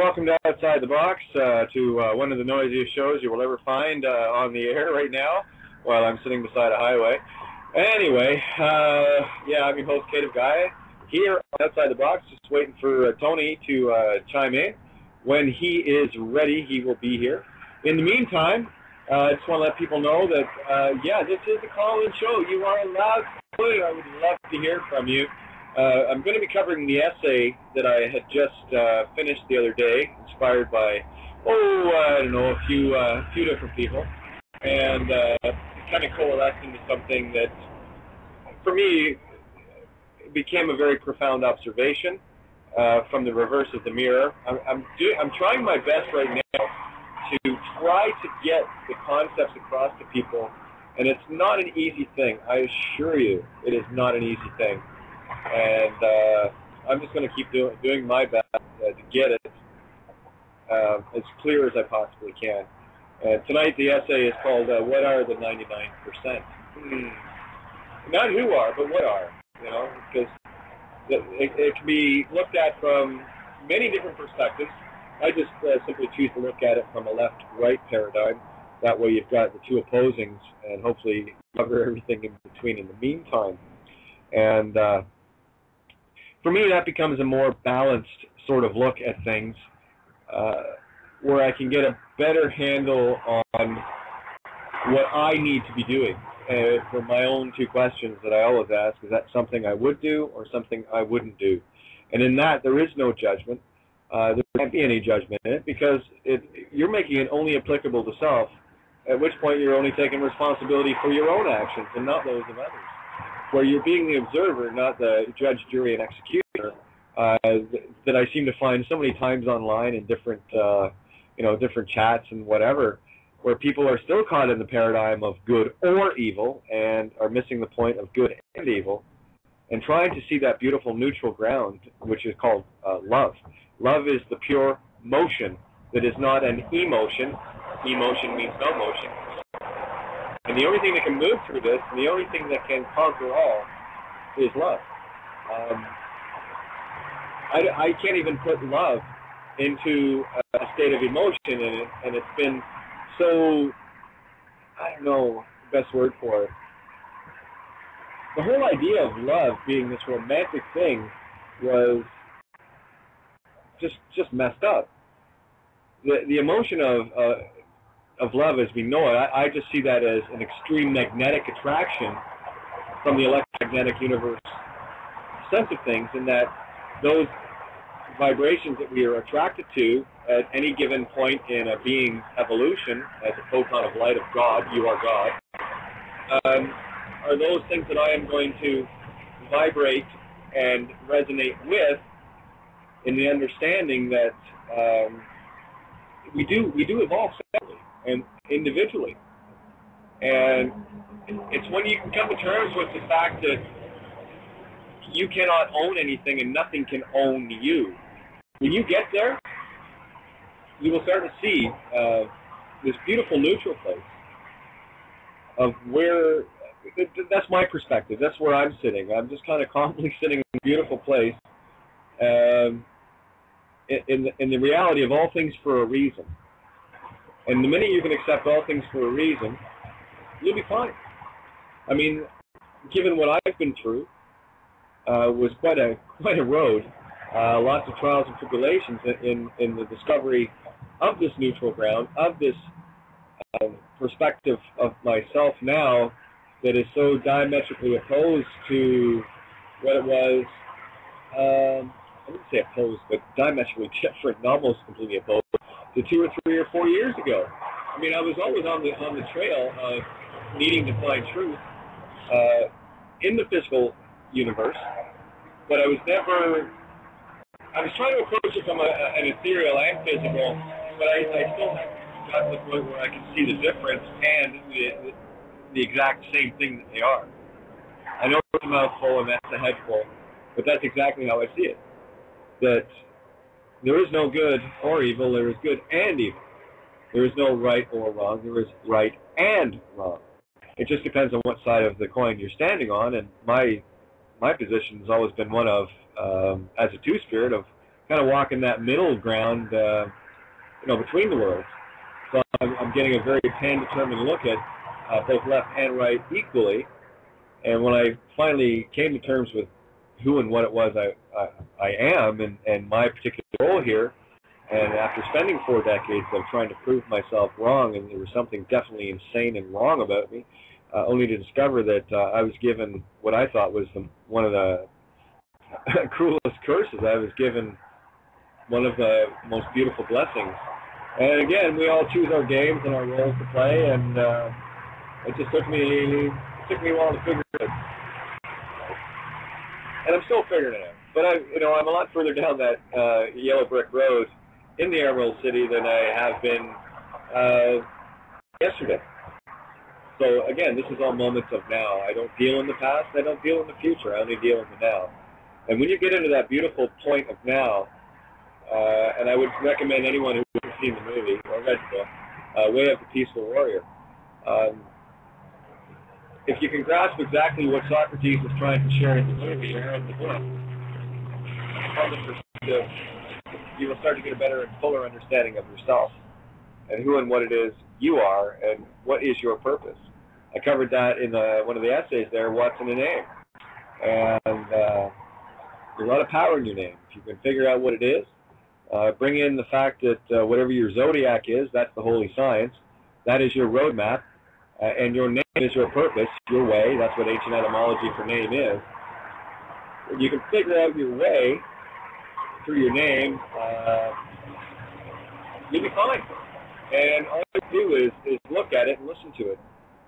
welcome to Outside the Box, to one of the noisiest shows you will ever find on the air right now while I'm sitting beside a highway. Anyway, yeah, I'm your host, Creative Guy, here on Outside the Box, just waiting for Tony to chime in. When he is ready, he will be here. In the meantime, I just want to let people know that, yeah, this is a call-in show. You are allowed to play. I would love to hear from you. I'm going to be covering the essay that I had just finished the other day, inspired by, I don't know, a few different people, and kind of coalesced into something that, for me, became a very profound observation from the reverse of the mirror. I'm trying my best right now to try to get the concepts across to people, and it's not an easy thing. I assure you, it is not an easy thing. And I'm just going to keep doing my best to get it as clear as I possibly can. Tonight the essay is called What Are the 99%? Not who are, but what are, you know, because it can be looked at from many different perspectives. I just simply choose to look at it from a left-right paradigm. That way you've got the two opposings and hopefully cover everything in between in the meantime. And for me, that becomes a more balanced sort of look at things, where I can get a better handle on what I need to be doing for my own two questions that I always ask. Is that something I would do or something I wouldn't do? And in that, there is no judgment. There can't be any judgment in it, because you're making it only applicable to self, at which point you're only taking responsibility for your own actions and not those of others. Where you're being the observer, not the judge, jury, and executioner, that I seem to find so many times online in different, different chats and whatever, where people are still caught in the paradigm of good or evil and are missing the point of good and evil, and trying to see that beautiful neutral ground, which is called love. Love is the pure motion that is not an emotion. Emotion means no motion. And the only thing that can move through this, and the only thing that can conquer all, is love. I can't even put love into a state of emotion, and it's been so, I don't know the best word for it. The whole idea of love being this romantic thing was just messed up. The emotion of love as we know it, I just see that as an extreme magnetic attraction from the electromagnetic universe sense of things, in that those vibrations that we are attracted to at any given point in a being's evolution, as a photon of light of God, you are God, are those things that I am going to vibrate and resonate with, in the understanding that we do evolve separately and individually. And it's when you can come to terms with the fact that you cannot own anything and nothing can own you. When you get there, you will start to see this beautiful neutral place of where, that's my perspective, that's where I'm sitting. I'm just kind of calmly sitting in a beautiful place, in the reality of all things for a reason. And the minute you can accept all things for a reason, you'll be fine. I mean, given what I've been through, was quite a road. Lots of trials and tribulations in the discovery of this neutral ground, of this perspective of myself now that is so diametrically opposed to what it was, I wouldn't say opposed, but diametrically different and almost completely opposed to 2 or 3 or 4 years ago. I mean, I was always on the trail of needing to find truth in the physical universe, but I was trying to approach it from an ethereal and physical, but I still haven't gotten to the point where I can see the difference and the exact same thing that they are. I know it's a mouthful and that's a head full, but that's exactly how I see it. That there is no good or evil, there is good and evil. There is no right or wrong, there is right and wrong. It just depends on what side of the coin you're standing on, and my position has always been one of, as a two-spirit, of kind of walking that middle ground, between the worlds. So I'm getting a very pan-determined look at both left and right equally. And when I finally came to terms with who and what it was I am and my particular role here, and after spending 4 decades of trying to prove myself wrong, and there was something definitely insane and wrong about me, only to discover that I was given what I thought was one of the cruelest curses. I was given one of the most beautiful blessings. And again, we all choose our games and our roles to play, and it just took me a while to figure it out. And I'm still figuring it out. But I'm a lot further down that yellow brick road in the Emerald City than I have been yesterday. So again, this is all moments of now. I don't deal in the past. I don't deal in the future. I only deal in the now. And when you get into that beautiful point of now, and I would recommend anyone who hasn't seen the movie or read the book, Way of the Peaceful Warrior, if you can grasp exactly what Socrates is trying to share in the movie or in the book, from the perspective, you will start to get a better and fuller understanding of yourself and who and what it is you are and what is your purpose. I covered that in one of the essays there, What's in a Name. And there's a lot of power in your name. If you can figure out what it is, bring in the fact that whatever your zodiac is, that's the holy science, that is your roadmap, and your name is your purpose, your way. That's what ancient etymology for name is. You can figure out your way through your name, you'll be fine. And all you do is look at it and listen to it.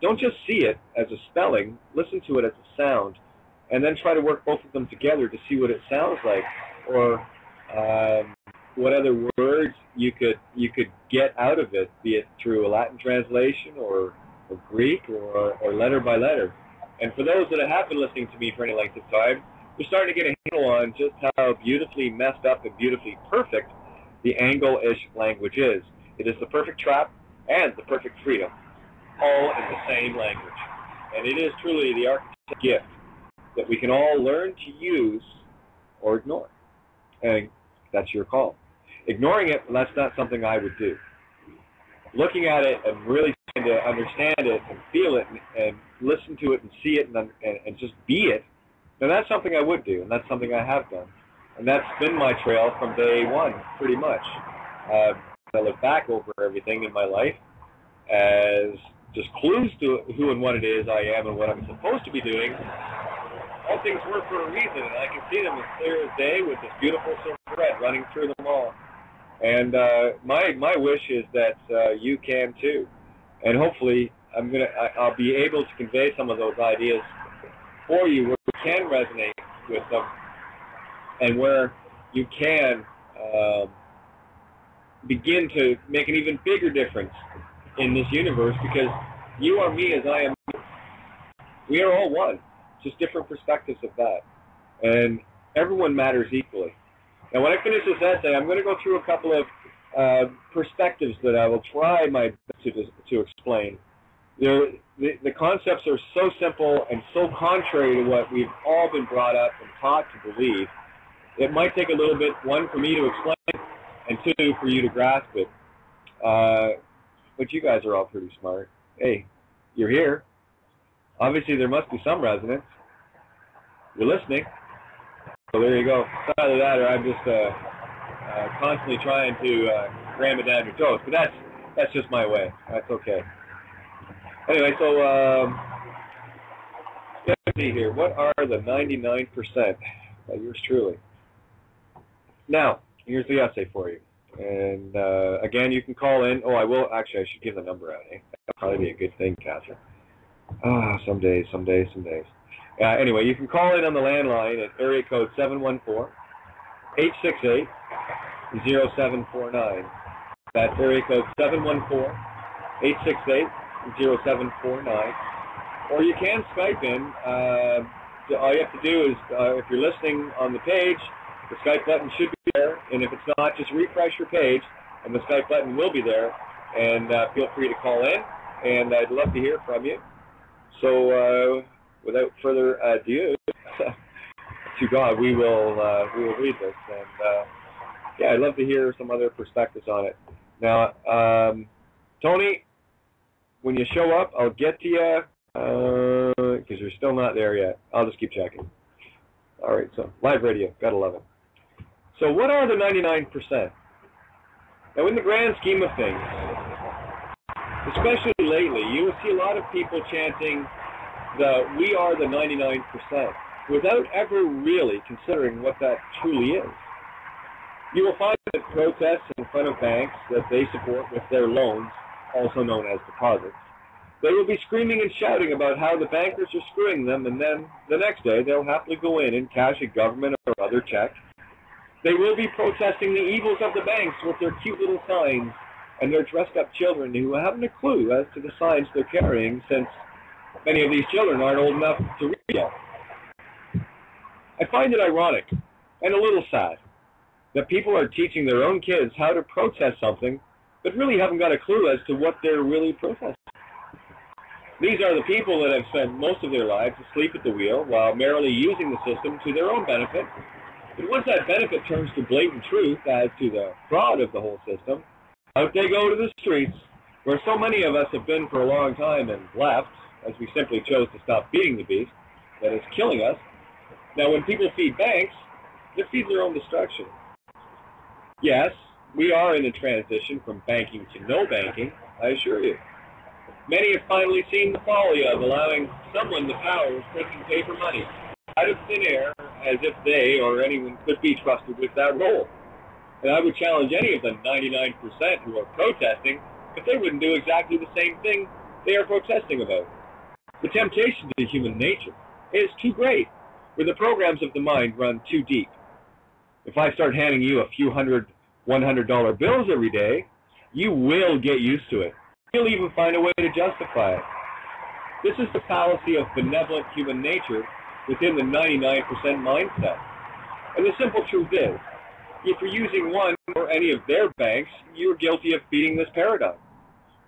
Don't just see it as a spelling, listen to it as a sound, and then try to work both of them together to see what it sounds like, or what other words you could get out of it, be it through a Latin translation or Greek or letter by letter. And for those that have been listening to me for any length of time, you're starting to get a handle on just how beautifully messed up and beautifully perfect the Angle-ish language is. It is the perfect trap and the perfect freedom, all in the same language. And it is truly the architect's gift that we can all learn to use or ignore. And that's your call. Ignoring it, that's not something I would do. Looking at it and really trying to understand it and feel it and listen to it and see it and just be it, now that's something I would do, and that's something I have done. And that's been my trail from day one, pretty much. I look back over everything in my life as just clues to who and what it is I am and what I'm supposed to be doing. All things work for a reason, and I can see them as clear as day with this beautiful silver thread running through them all. And my wish is that you can too. And hopefully I'll be able to convey some of those ideas for you where you can resonate with them and where you can begin to make an even bigger difference in this universe, because you are me as I am you. We are all one, just different perspectives of that. And everyone matters equally. Now, when I finish this essay, I'm going to go through a couple of perspectives that I will try my best to explain. The concepts are so simple and so contrary to what we've all been brought up and taught to believe. It might take a little bit, one, for me to explain, and two, for you to grasp it. But you guys are all pretty smart. Hey, you're here. Obviously, there must be some resonance. You're listening. So there you go. It's either that or I'm just constantly trying to ram it down your throat. But that's just my way. That's okay. Anyway, so let's see here. What are the 99%? Yours truly. Now, here's the essay for you. And again, you can call in. Oh, I will. Actually, I should give the number out. Eh? That'll probably be a good thing, Catherine. Some days. Anyway, you can call in on the landline at area code 714-868-0749. That's area code 714-868-0749. Or you can Skype in. All you have to do is, if you're listening on the page, the Skype button should be there. And if it's not, just refresh your page, and the Skype button will be there. And feel free to call in, and I'd love to hear from you. So, without further ado, to God, we will read this. And yeah, I'd love to hear some other perspectives on it. Now, Tony, when you show up, I'll get to you because you're still not there yet. I'll just keep checking. All right, so live radio, gotta love it. So what are the 99%? Now, in the grand scheme of things, especially lately, you will see a lot of people chanting the "we are the 99%" without ever really considering what that truly is. You will find that protests in front of banks that they support with their loans, also known as deposits, they will be screaming and shouting about how the bankers are screwing them, and then the next day they'll happily go in and cash a government or other check. They will be protesting the evils of the banks with their cute little signs and their dressed-up children who haven't a clue as to the signs they're carrying, since many of these children aren't old enough to read yet. I find it ironic and a little sad that people are teaching their own kids how to protest something but really haven't got a clue as to what they're really protesting. These are the people that have spent most of their lives asleep at the wheel while merrily using the system to their own benefit. But once that benefit turns to blatant truth as to the fraud of the whole system, out they go to the streets, where so many of us have been for a long time and left, as we simply chose to stop feeding the beast that is killing us. Now, when people feed banks, they feed their own destruction. Yes, we are in a transition from banking to no banking, I assure you. Many have finally seen the folly of allowing someone the power of printing paper money out of thin air, as if they or anyone could be trusted with that role. And I would challenge any of the 99% who are protesting if they wouldn't do exactly the same thing they are protesting about. The temptation to human nature is too great, where the programs of the mind run too deep. If I start handing you a few $100 bills every day, you will get used to it. You'll even find a way to justify it. This is the fallacy of benevolent human nature within the 99% mindset. And the simple truth is, if you're using one or any of their banks, you're guilty of feeding this paradigm.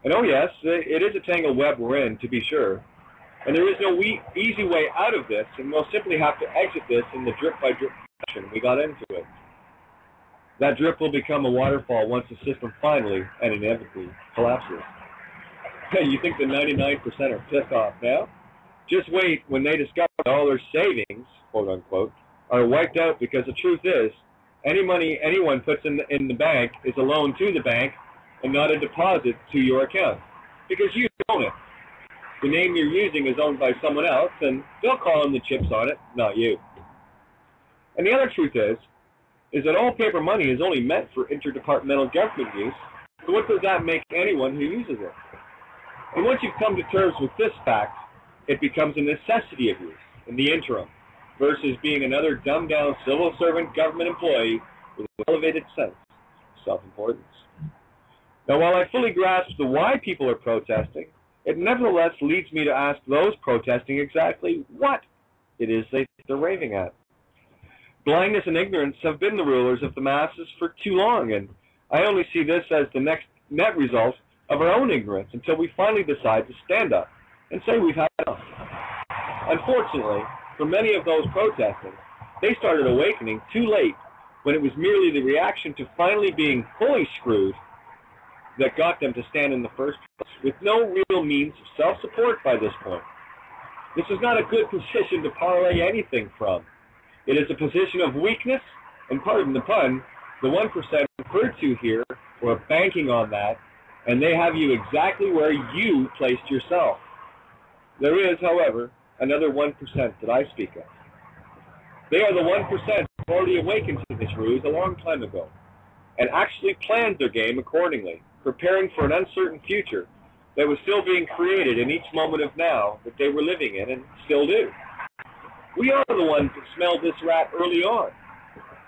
And oh yes, it is a tangled web we're in, to be sure. And there is no easy way out of this, and we'll simply have to exit this in the drip-by-drip fashion we got into it. That drip will become a waterfall once the system finally and inevitably collapses. You think the 99% are pissed off now? Just wait when they discover all their savings, quote-unquote, are wiped out, because the truth is, any money anyone puts in the bank is a loan to the bank and not a deposit to your account, because you own it. The name you're using is owned by someone else, and they'll call in the chips on it, not you. And the other truth is that all paper money is only meant for interdepartmental government use, so what does that make anyone who uses it? And once you've come to terms with this fact, it becomes a necessity of use in the interim, versus being another dumbed-down civil servant government employee with an elevated sense of self-importance. Now, while I fully grasp the why people are protesting, it nevertheless leads me to ask those protesting exactly what it is they're raving at. Blindness and ignorance have been the rulers of the masses for too long, and I only see this as the next net result of our own ignorance until we finally decide to stand up and say we've had enough. Unfortunately, for many of those protesting, they started awakening too late, when it was merely the reaction to finally being fully screwed that got them to stand in the first place, with no real means of self-support by this point. This is not a good position to parlay anything from. It is a position of weakness, and pardon the pun, the 1% referred to here were banking on that, and they have you exactly where you placed yourself. There is, however, another 1% that I speak of. They are the 1% who already awakened to this ruse a long time ago, and actually planned their game accordingly, preparing for an uncertain future that was still being created in each moment of now that they were living in, and still do. We are the ones that smelled this rat early on,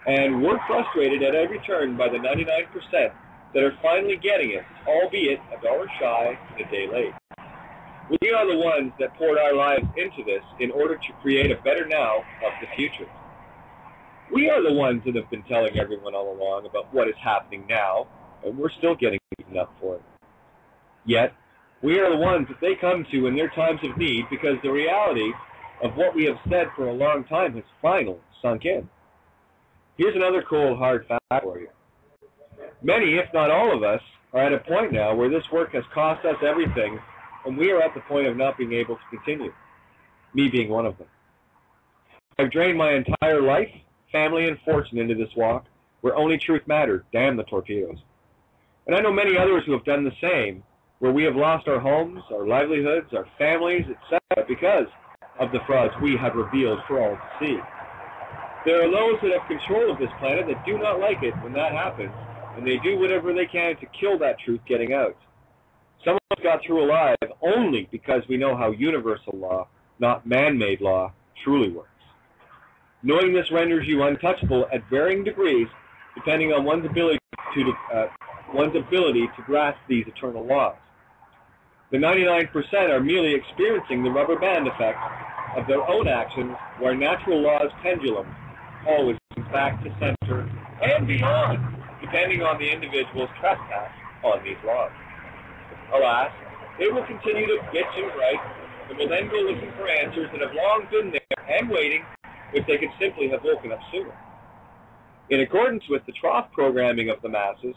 and we're frustrated at every turn by the 99% that are finally getting it, albeit a dollar shy and a day late. We are the ones that poured our lives into this in order to create a better now of the future. We are the ones that have been telling everyone all along about what is happening now, and we're still getting beaten up for it. Yet, we are the ones that they come to in their times of need, because the reality of what we have said for a long time has finally sunk in. Here's another cold, hard fact for you. Many, if not all of us, are at a point now where this work has cost us everything, and we are at the point of not being able to continue, me being one of them. I've drained my entire life, family, and fortune into this walk, where only truth mattered, damn the torpedoes. And I know many others who have done the same, where we have lost our homes, our livelihoods, our families, etc., because of the frauds we have revealed for all to see. There are those that have control of this planet that do not like it when that happens, and they do whatever they can to kill that truth getting out. Some of us got through alive only because we know how universal law, not man-made law, truly works. Knowing this renders you untouchable at varying degrees, depending on one's ability to grasp these eternal laws. The 99% are merely experiencing the rubber band effect of their own actions, where natural law's pendulum always comes back to center and beyond, depending on the individual's trespass on these laws. Alas, they will continue to bitch and gripe, and will then go looking for answers that have long been there and waiting, if they could simply have woken up sooner. In accordance with the trough programming of the masses,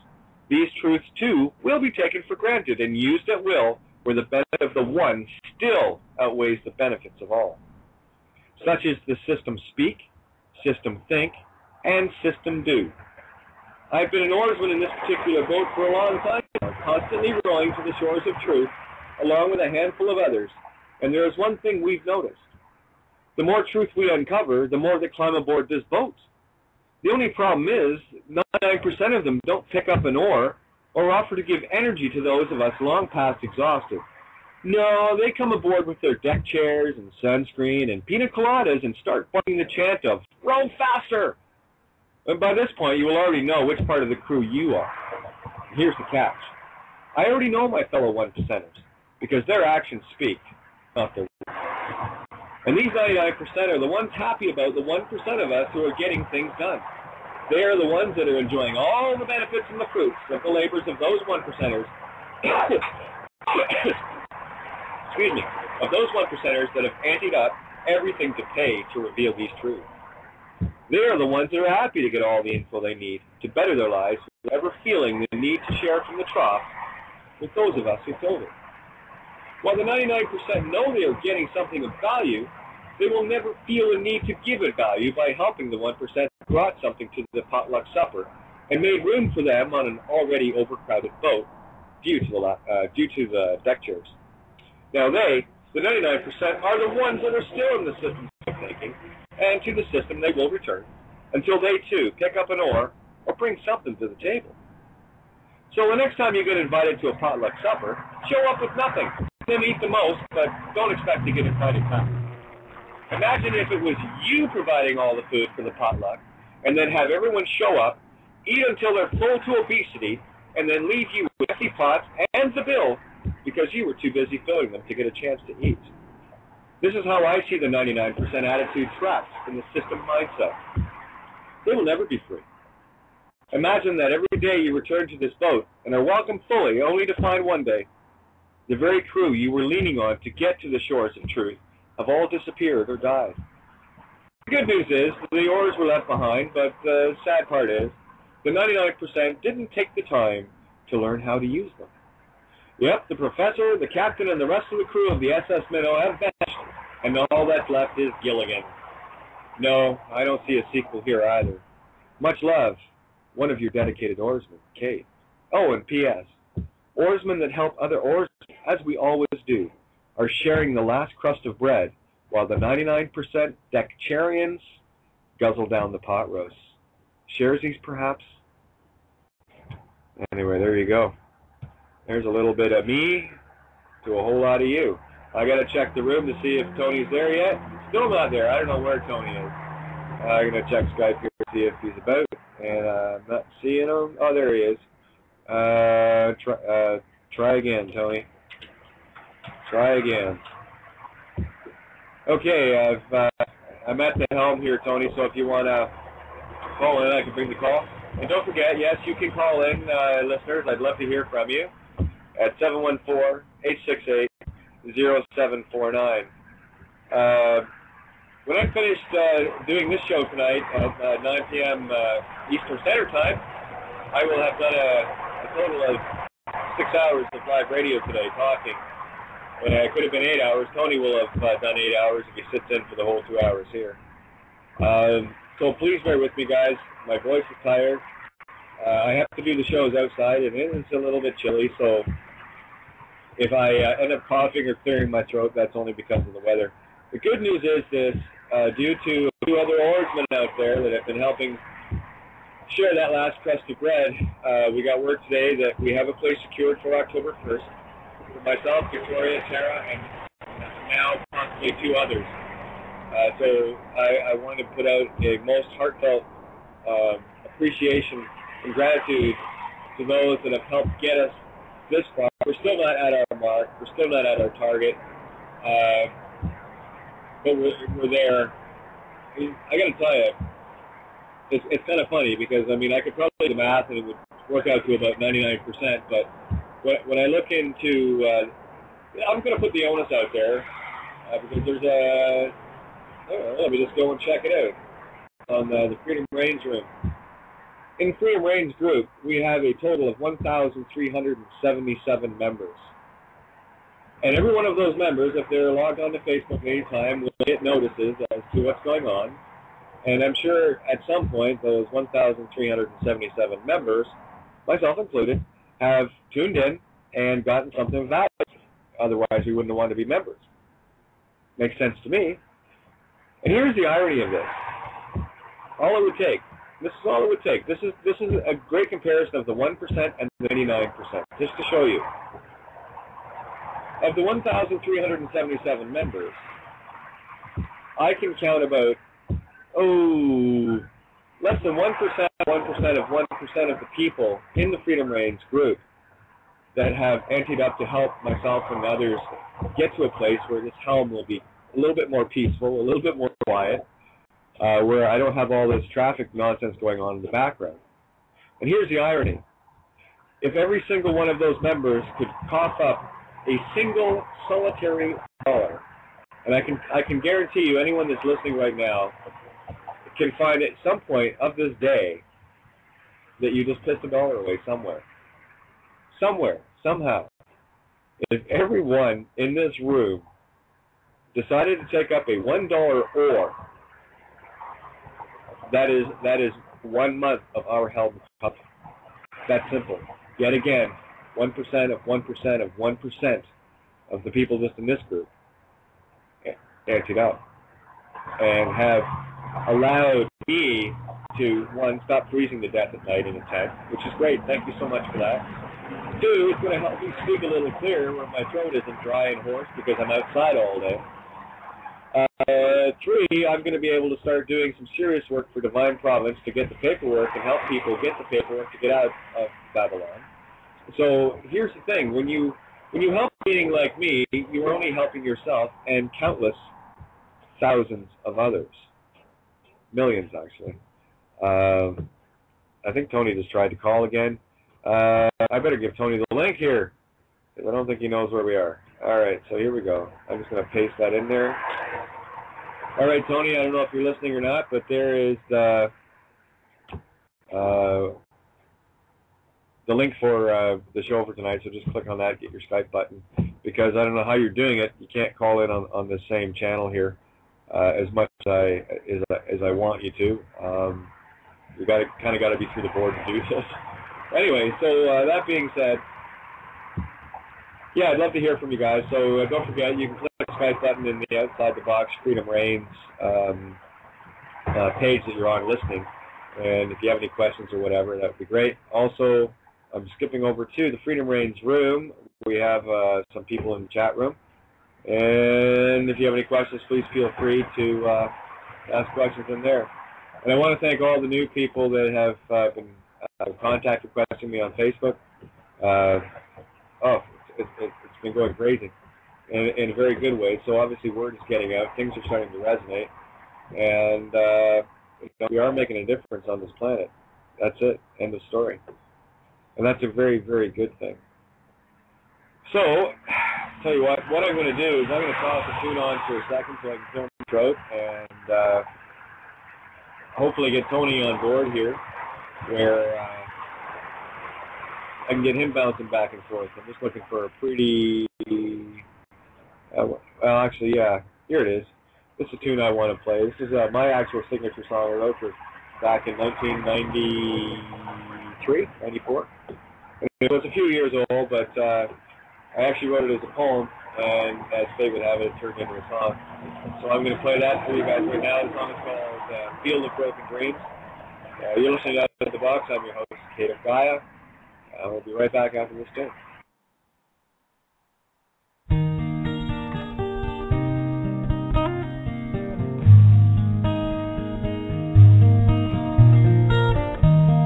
these truths too will be taken for granted and used at will, where the benefit of the one still outweighs the benefits of all. Such is the system speak, system think, and system do. I've been an oarsman in this particular boat for a long time now, constantly rowing to the shores of truth, along with a handful of others, and there is one thing we've noticed. The more truth we uncover, the more that climb aboard this boat. The only problem is, 99% of them don't pick up an oar or offer to give energy to those of us long past exhausted. No, they come aboard with their deck chairs and sunscreen and pina coladas and start bucking the chant of, "Row faster!" And by this point, you will already know which part of the crew you are. Here's the catch. I already know my fellow one-percenters, because their actions speak, not their words. And these 99% are the ones happy about the 1% of us who are getting things done. They are the ones that are enjoying all the benefits and the fruits of the labors of those 1%ers, excuse me, of those 1%ers that have anteed up everything to pay to reveal these truths. They are the ones that are happy to get all the info they need to better their lives without ever feeling the need to share from the trough with those of us who filled it. While the 99% know they are getting something of value, they will never feel a need to give it value by helping the 1% who brought something to the potluck supper and made room for them on an already overcrowded boat due to the deck chairs. Now they, the 99%, are the ones that are still in the system of thinking, and to the system they will return, until they too pick up an oar or bring something to the table. So the next time you get invited to a potluck supper, show up with nothing. Then eat the most, but don't expect to get invited back. Imagine if it was you providing all the food for the potluck, and then have everyone show up, eat until they're full to obesity, and then leave you with empty pots and the bill because you were too busy filling them to get a chance to eat. This is how I see the 99% attitude trapped in the system mindset. They will never be free. Imagine that every day you return to this boat and are welcomed fully, only to find one day the very crew you were leaning on to get to the shores of truth have all disappeared or died. The good news is the oars were left behind, but the sad part is the 99% didn't take the time to learn how to use them. Yep, the professor, the captain, and the rest of the crew of the SS Minnow have vanished, and all that's left is Gilligan. No, I don't see a sequel here either. Much love, one of your dedicated oarsmen, Kate. Oh, and P.S. Oarsmen that help other oarsmen, as we always do, are sharing the last crust of bread, while the 99% Deckcharians guzzle down the pot roast. Sharesies, perhaps? Anyway, there you go. There's a little bit of me to a whole lot of you. I gotta check the room to see if Tony's there yet. Still not there. I don't know where Tony is. I'm gonna check Skype here to see if he's about, and I'm not seeing him. Oh, there he is. Try again, Tony. Try again. Okay, I'm at the helm here, Tony, so if you want to call in, I can bring the call. And don't forget, yes, you can call in, listeners. I'd love to hear from you at 714-868-0749. When I'm finished doing this show tonight at 9 p.m. Eastern Standard Time, I will have done a total of 6 hours of live radio today talking. When I could have been 8 hours. Tony will have done 8 hours if he sits in for the whole 2 hours here. So please bear with me, guys. My voice is tired. I have to do the shows outside, and it's a little bit chilly, so if I end up coughing or clearing my throat, that's only because of the weather. The good news is this, due to a few other oarsmen out there that have been helping share that last crust of bread, we got word today that we have a place secured for October 1st. For myself, Victoria, Tara, and now possibly 2 others. So I wanted to put out a most heartfelt appreciation and gratitude to those that have helped get us this far. We're still not at our mark. We're still not at our target. But we're there. I got to tell you, it's kind of funny because, I mean, I could probably do the math and it would work out to about 99%, but when I look into, I'm going to put the onus out there because there's a, let me just go and check it out on the Freedom Range room. In the Freedom Range group, we have a total of 1,377 members. And every one of those members, if they're logged on to Facebook at any time, will get notices as to what's going on. And I'm sure at some point those 1,377 members, myself included, have tuned in and gotten something of value. Otherwise, we wouldn't want to be members. Makes sense to me. And here's the irony of this. All it would take, this is all it would take. This is a great comparison of the 1% and the 99%, just to show you. Of the 1,377 members, I can count about, less than 1% of 1% of the people in the Freedom Range group that have anteed up to help myself and others get to a place where this helm will be a little bit more peaceful, a little bit more quiet, where I don't have all this traffic nonsense going on in the background. And here's the irony. If every single one of those members could cough up a single solitary dollar, and I can guarantee you anyone that's listening right now can find at some point of this day that you just pissed $1 away somewhere. Somewhere, somehow. If everyone in this room decided to take up a $1 ore, that is 1 month of our Helm Cup. That's simple. Yet again, 1% of 1% of 1% of the people just in this group anteed up and have allowed me to, 1, stop freezing to death at night in a tent, which is great. Thank you so much for that. 2, it's going to help me speak a little clearer where my throat isn't dry and hoarse because I'm outside all day. 3, I'm going to be able to start doing some serious work for Divine Providence to get the paperwork and help people get the paperwork to get out of Babylon. So here's the thing: when you help a being like me, you're only helping yourself and countless thousands of others, millions actually. I think Tony just tried to call again. I better give Tony the link here, because I don't think he knows where we are. All right, so here we go. I'm just going to paste that in there. All right, Tony, I don't know if you're listening or not, but there is the link for the show for tonight, so just click on that, get your Skype button, because I don't know how you're doing it. You can't call in on this same channel here as much as I want you to. You kind of got to be through the board to do this. Anyway, so that being said, yeah, I'd love to hear from you guys. So don't forget, you can click the Skype button in the outside the box Freedom Range page that you're on listening. And if you have any questions or whatever, that would be great. Also, I'm skipping over to the Freedom Range room. We have some people in the chat room. And if you have any questions, please feel free to ask questions in there. And I want to thank all the new people that have been contact requesting me on Facebook. It's been going crazy in a very good way. So obviously word is getting out. Things are starting to resonate. And we are making a difference on this planet. That's it. End of story. And that's a very, very good thing. So, tell you what I'm going to do is I'm going to toss the tune on for a second so I can clear my throat and hopefully get Tony on board here, where can get him bouncing back and forth. I'm just looking for a pretty, well, actually, yeah, here it is. This is a tune I want to play. This is my actual signature song I wrote for back in 1993, 94. It was a few years old, but I actually wrote it as a poem, and as fate would have it, it turned into a song. So I'm going to play that for you guys right now. The song is called Field of Broken Dreams. You're listening to Out of the Box. I'm your host, Kate of Gaia. We'll be right back after this tune.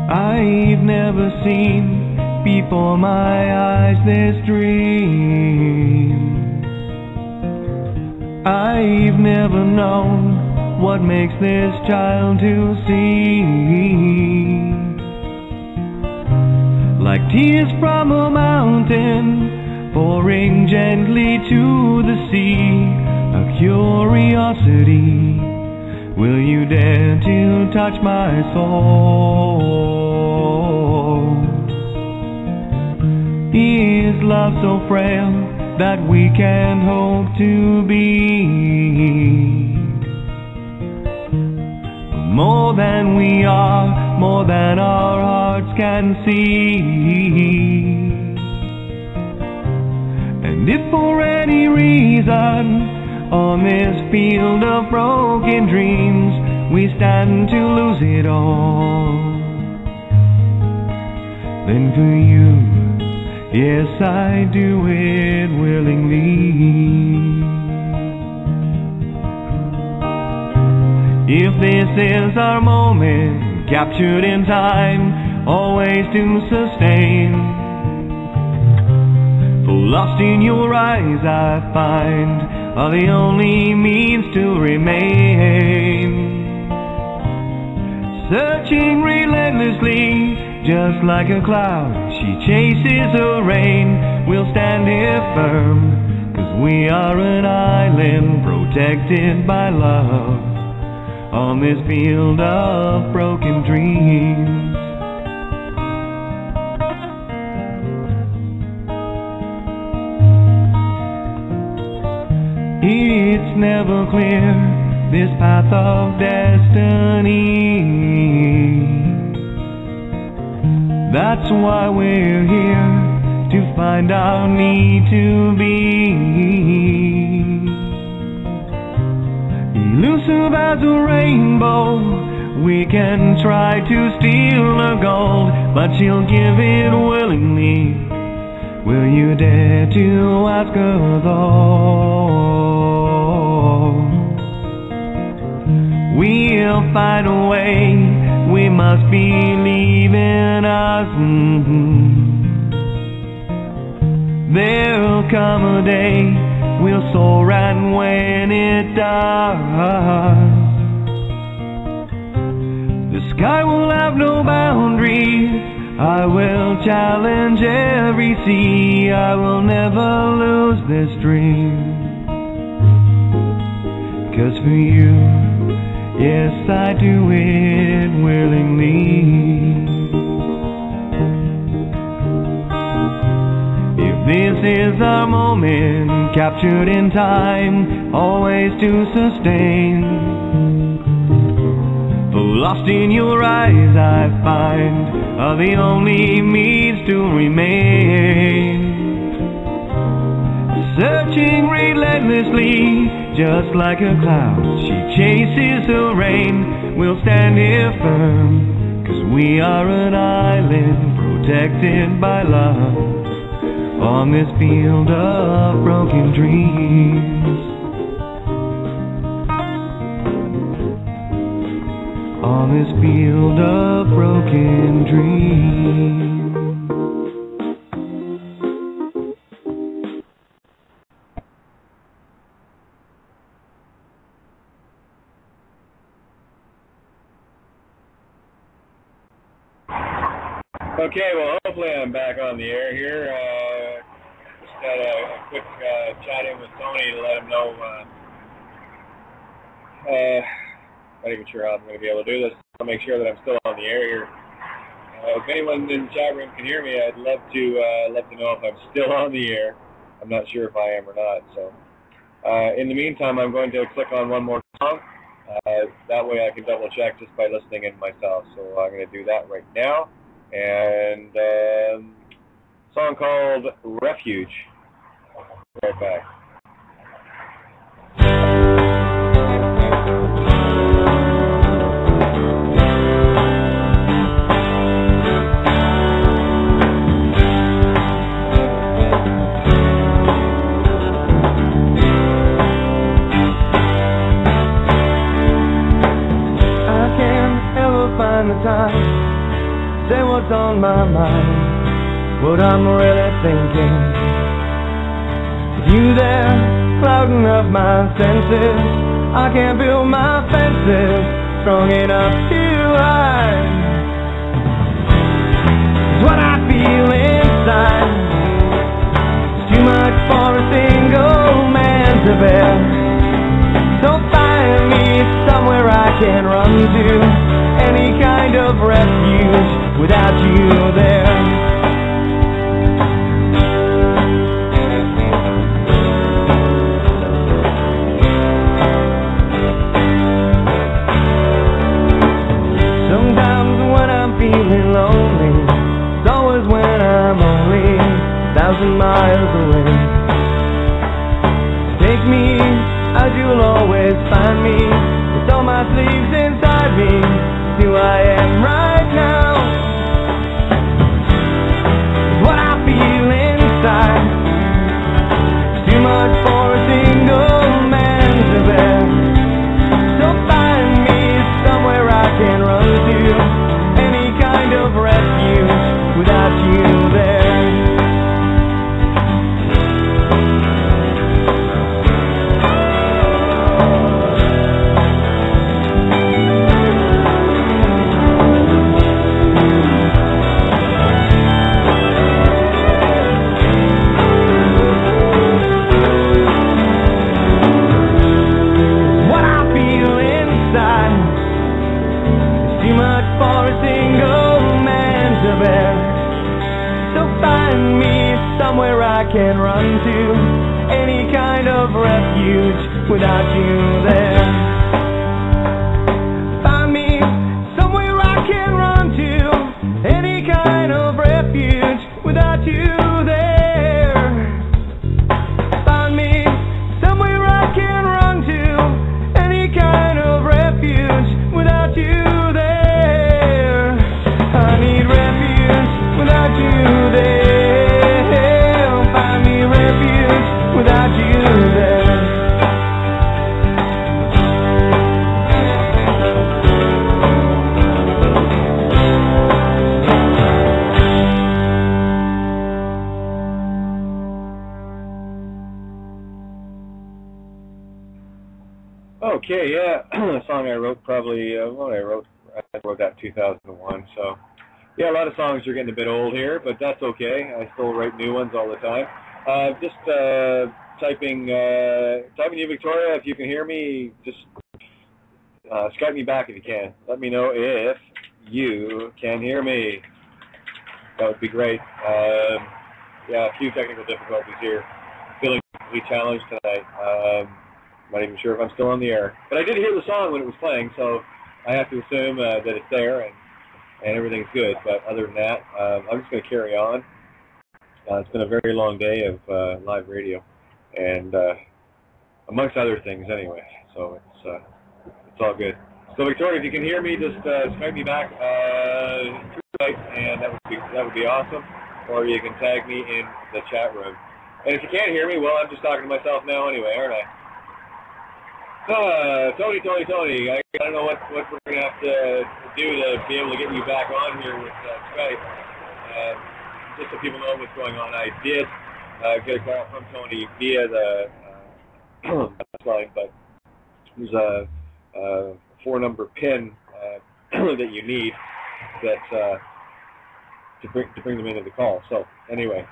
I've never seen before my eyes this dream. I've never known what makes this child to see. Like tears from a mountain pouring gently to the sea, a curiosity. Will you dare to touch my soul? Is love so frail that we can't hope to be more than we are, more than our hearts can see? And if for any reason on this field of broken dreams we stand to lose it all, then for you, yes, I do it willingly. If this is our moment, captured in time, always to sustain, for lost in your eyes I find are the only means to remain. Searching relentlessly, just like a cloud, she chases her rain. We'll stand here firm, 'cause we are an island protected by love on this field of broken dreams. It's never clear, this path of destiny. That's why we're here, to find our need to be. Elusive as a rainbow, we can try to steal her gold, but she'll give it willingly. Will you dare to ask her though? We'll find a way, we must believe in us. There'll come a day, we'll soar, and when it does, the sky will have no boundaries. I will challenge every sea. I will never lose this dream. 'Cause for you, yes, I do it willingly. If this is our moment, captured in time, always to sustain, for lost in your eyes I find are the only means to remain. Searching relentlessly, just like a cloud, she chases the rain. We'll stand here firm, 'cause we are an island protected by love on this field of broken dreams. On this field of broken dreams. Okay, well, hopefully I'm back on the air here. Just had a quick chat-in with Tony to let him know not even sure how I'm going to be able to do this. I'll make sure that I'm still on the air here. If anyone in the chat room can hear me, I'd love to know if I'm still on the air. I'm not sure if I am or not. So, in the meantime, I'm going to click on one more song. That way I can double check just by listening in myself. So I'm going to do that right now. And a song called Refuge. Right back. Find the time, say what's on my mind, what I'm really thinking. You there, clouding up my senses, I can't build my fences strong enough to hide. It's what I feel inside, it's too much for a single man to bear. So find me somewhere I can run to, any kind of refuge without you there. Sometimes when I'm feeling lonely, it's always when I'm only 1,000 miles away. Take me as you'll always find me, with all my sleeves inside me. Who I am right now, what I feel inside, too much for a single man to bear. So find me somewhere I can run to, any kind of refuge without you there. Somewhere I can run to, any kind of refuge without you there. Find me somewhere I can run to, any kind of refuge without you there. Find me somewhere I can run to, any kind of refuge without you there. I need refuge without you there. Without you there. Okay, yeah, a song I wrote probably, I wrote that in 2001, so yeah, a lot of songs are getting a bit old here, but that's okay. I still write new ones all the time. Just typing you, Victoria. If you can hear me, just Skype me back if you can. Let me know if you can hear me. That would be great. Yeah, a few technical difficulties here. Feeling really challenged tonight. Not even sure if I'm still on the air. But I did hear the song when it was playing, so I have to assume that it's there and everything's good. But other than that, I'm just going to carry on. It's been a very long day of live radio, and amongst other things, anyway. So it's all good. So Victoria, if you can hear me, just Skype me back through Skype, and that would be awesome. Or you can tag me in the chat room. And if you can't hear me, well, I'm just talking to myself now anyway, aren't I? Tony. I don't know what we're going to have to do to be able to get you back on here with Skype. Just so people know what's going on, I did get a call from Tony via the line, but there's a 4-number PIN that you need that to bring them into the call. So anyway,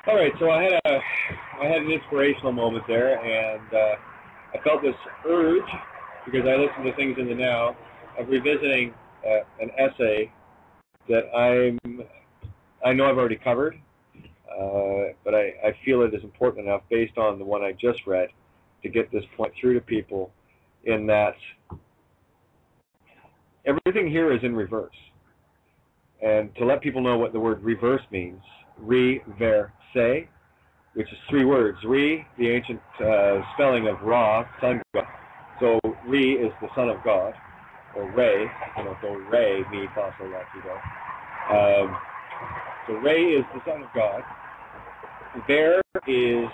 all right. So I had an inspirational moment there, and I felt this urge, because I listen to things in the now, of revisiting an essay that I know I've already covered, but I feel it is important enough based on the one I just read to get this point through to people, in that everything here is in reverse. And to let people know what the word reverse means, re-ver-se, which is 3 words. Re, the ancient spelling of Ra, sun god. So Re is the son of God, or Re, so Re, mi, fa, sol, la, ti, do. So Re is the son of God. Ver is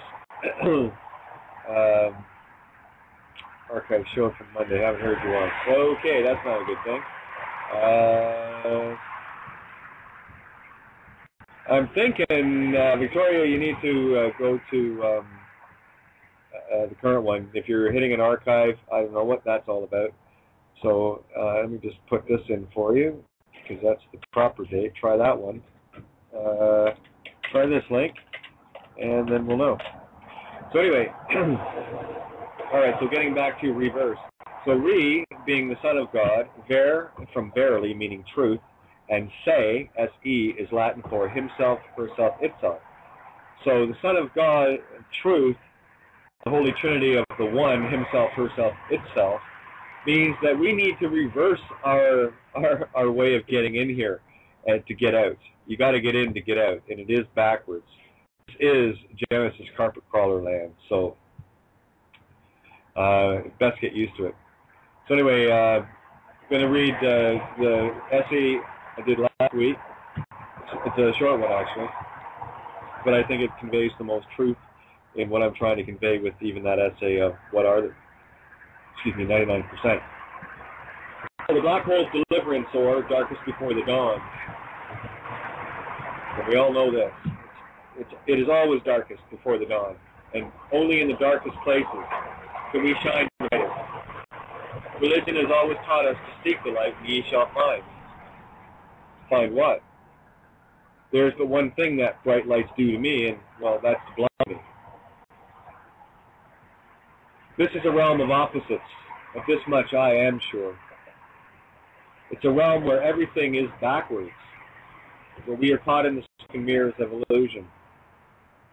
archive show from Monday. I haven't heard you on. Okay, that's not a good thing. I'm thinking, Victoria, you need to go to the current one. If you're hitting an archive, I don't know what that's all about. So let me just put this in for you, because that's the proper date. Try that one. Try this link, and then we'll know. So anyway, all right, so getting back to reverse. So Re, being the son of God, Ver, from verily, meaning truth, and Se, S-E, is Latin for himself, herself, itself. So the son of God, truth, the Holy Trinity of the one, himself, herself, itself, means that we need to reverse our way of getting in here and to get out. You got to get in to get out, and it is backwards. This is Genesis carpet crawler land, so best get used to it. So anyway, I'm going to read the essay I did last week. It's a short one, actually, but I think it conveys the most truth in what I'm trying to convey with even that essay of what are the, 99%. The black hole's deliverance, or darkest before the dawn. And we all know this. It is always darkest before the dawn, and only in the darkest places can we shine brighter. Religion has always taught us to seek the light, and ye shall find. Find what? There's but one thing that bright lights do to me, and, well, that's to blind me. This is a realm of opposites. Of this much I am sure. It's a realm where everything is backwards, where we are caught in the smoke and mirrors of illusion.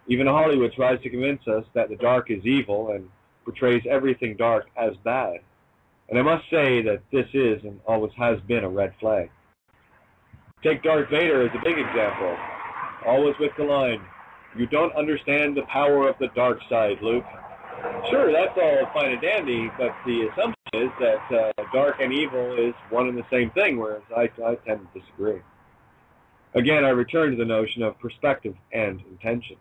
Even Hollywood tries to convince us that the dark is evil and portrays everything dark as bad. And I must say that this is and always has been a red flag. Take Darth Vader as a big example. Always with the line, "You don't understand the power of the dark side, Luke." Sure, that's all fine and dandy, but the assumption is that dark and evil is one and the same thing, whereas I tend to disagree. Again, I return to the notion of perspective and intention.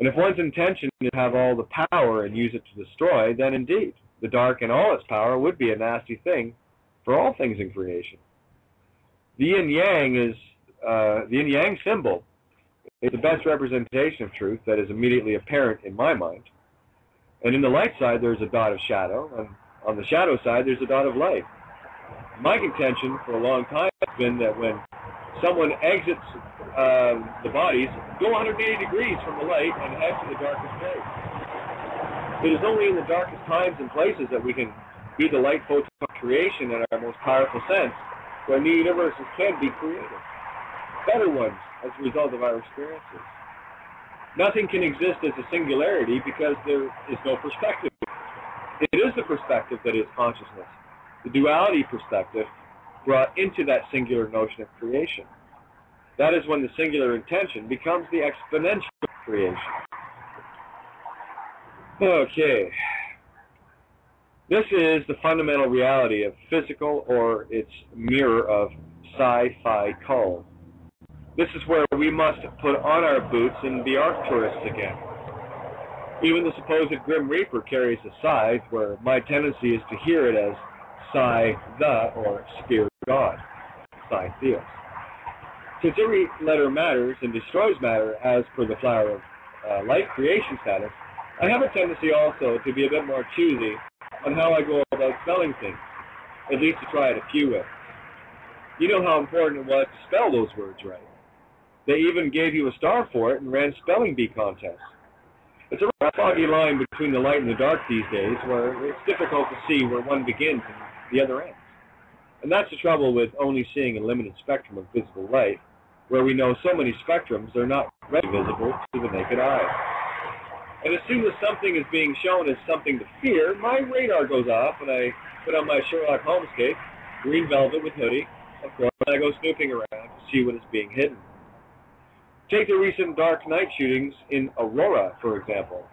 And if one's intention is to have all the power and use it to destroy, then indeed, the dark and all its power would be a nasty thing for all things in creation. The yin-yang is the yin-yang symbol is the best representation of truth that is immediately apparent in my mind. And in the light side, there's a dot of shadow, and on the shadow side, there's a dot of light. My contention for a long time has been that when someone exits the bodies, go 180 degrees from the light and head to the darkest place. It is only in the darkest times and places that we can be the light photon creation in our most powerful sense, where new universes can be created, better ones as a result of our experiences. Nothing can exist as a singularity because there is no perspective. It is the perspective that is consciousness, the duality perspective brought into that singular notion of creation. That is when the singular intention becomes the exponential creation. Okay. This is the fundamental reality of physical, or its mirror of sci-fi call. This is where we must put on our boots and be Arcturists again. Even the supposed Grim Reaper carries a scythe, where my tendency is to hear it as Psi the, or Spirit God, Psi Theos. Since every letter matters and destroys matter as per the flower of light creation status, I have a tendency also to be a bit more choosy on how I go about spelling things, at least to try it a few with. You know how important it was to spell those words right. They even gave you a star for it and ran spelling bee contests. It's a foggy line between the light and the dark these days, where it's difficult to see where one begins and the other ends. And that's the trouble with only seeing a limited spectrum of visible light, where we know so many spectrums they're not readily visible to the naked eye. And as soon as something is being shown as something to fear, my radar goes off and I put on my Sherlock Holmes cape, green velvet with hoodie, of course, and I go snooping around to see what is being hidden. Take the recent dark night shootings in Aurora, for example.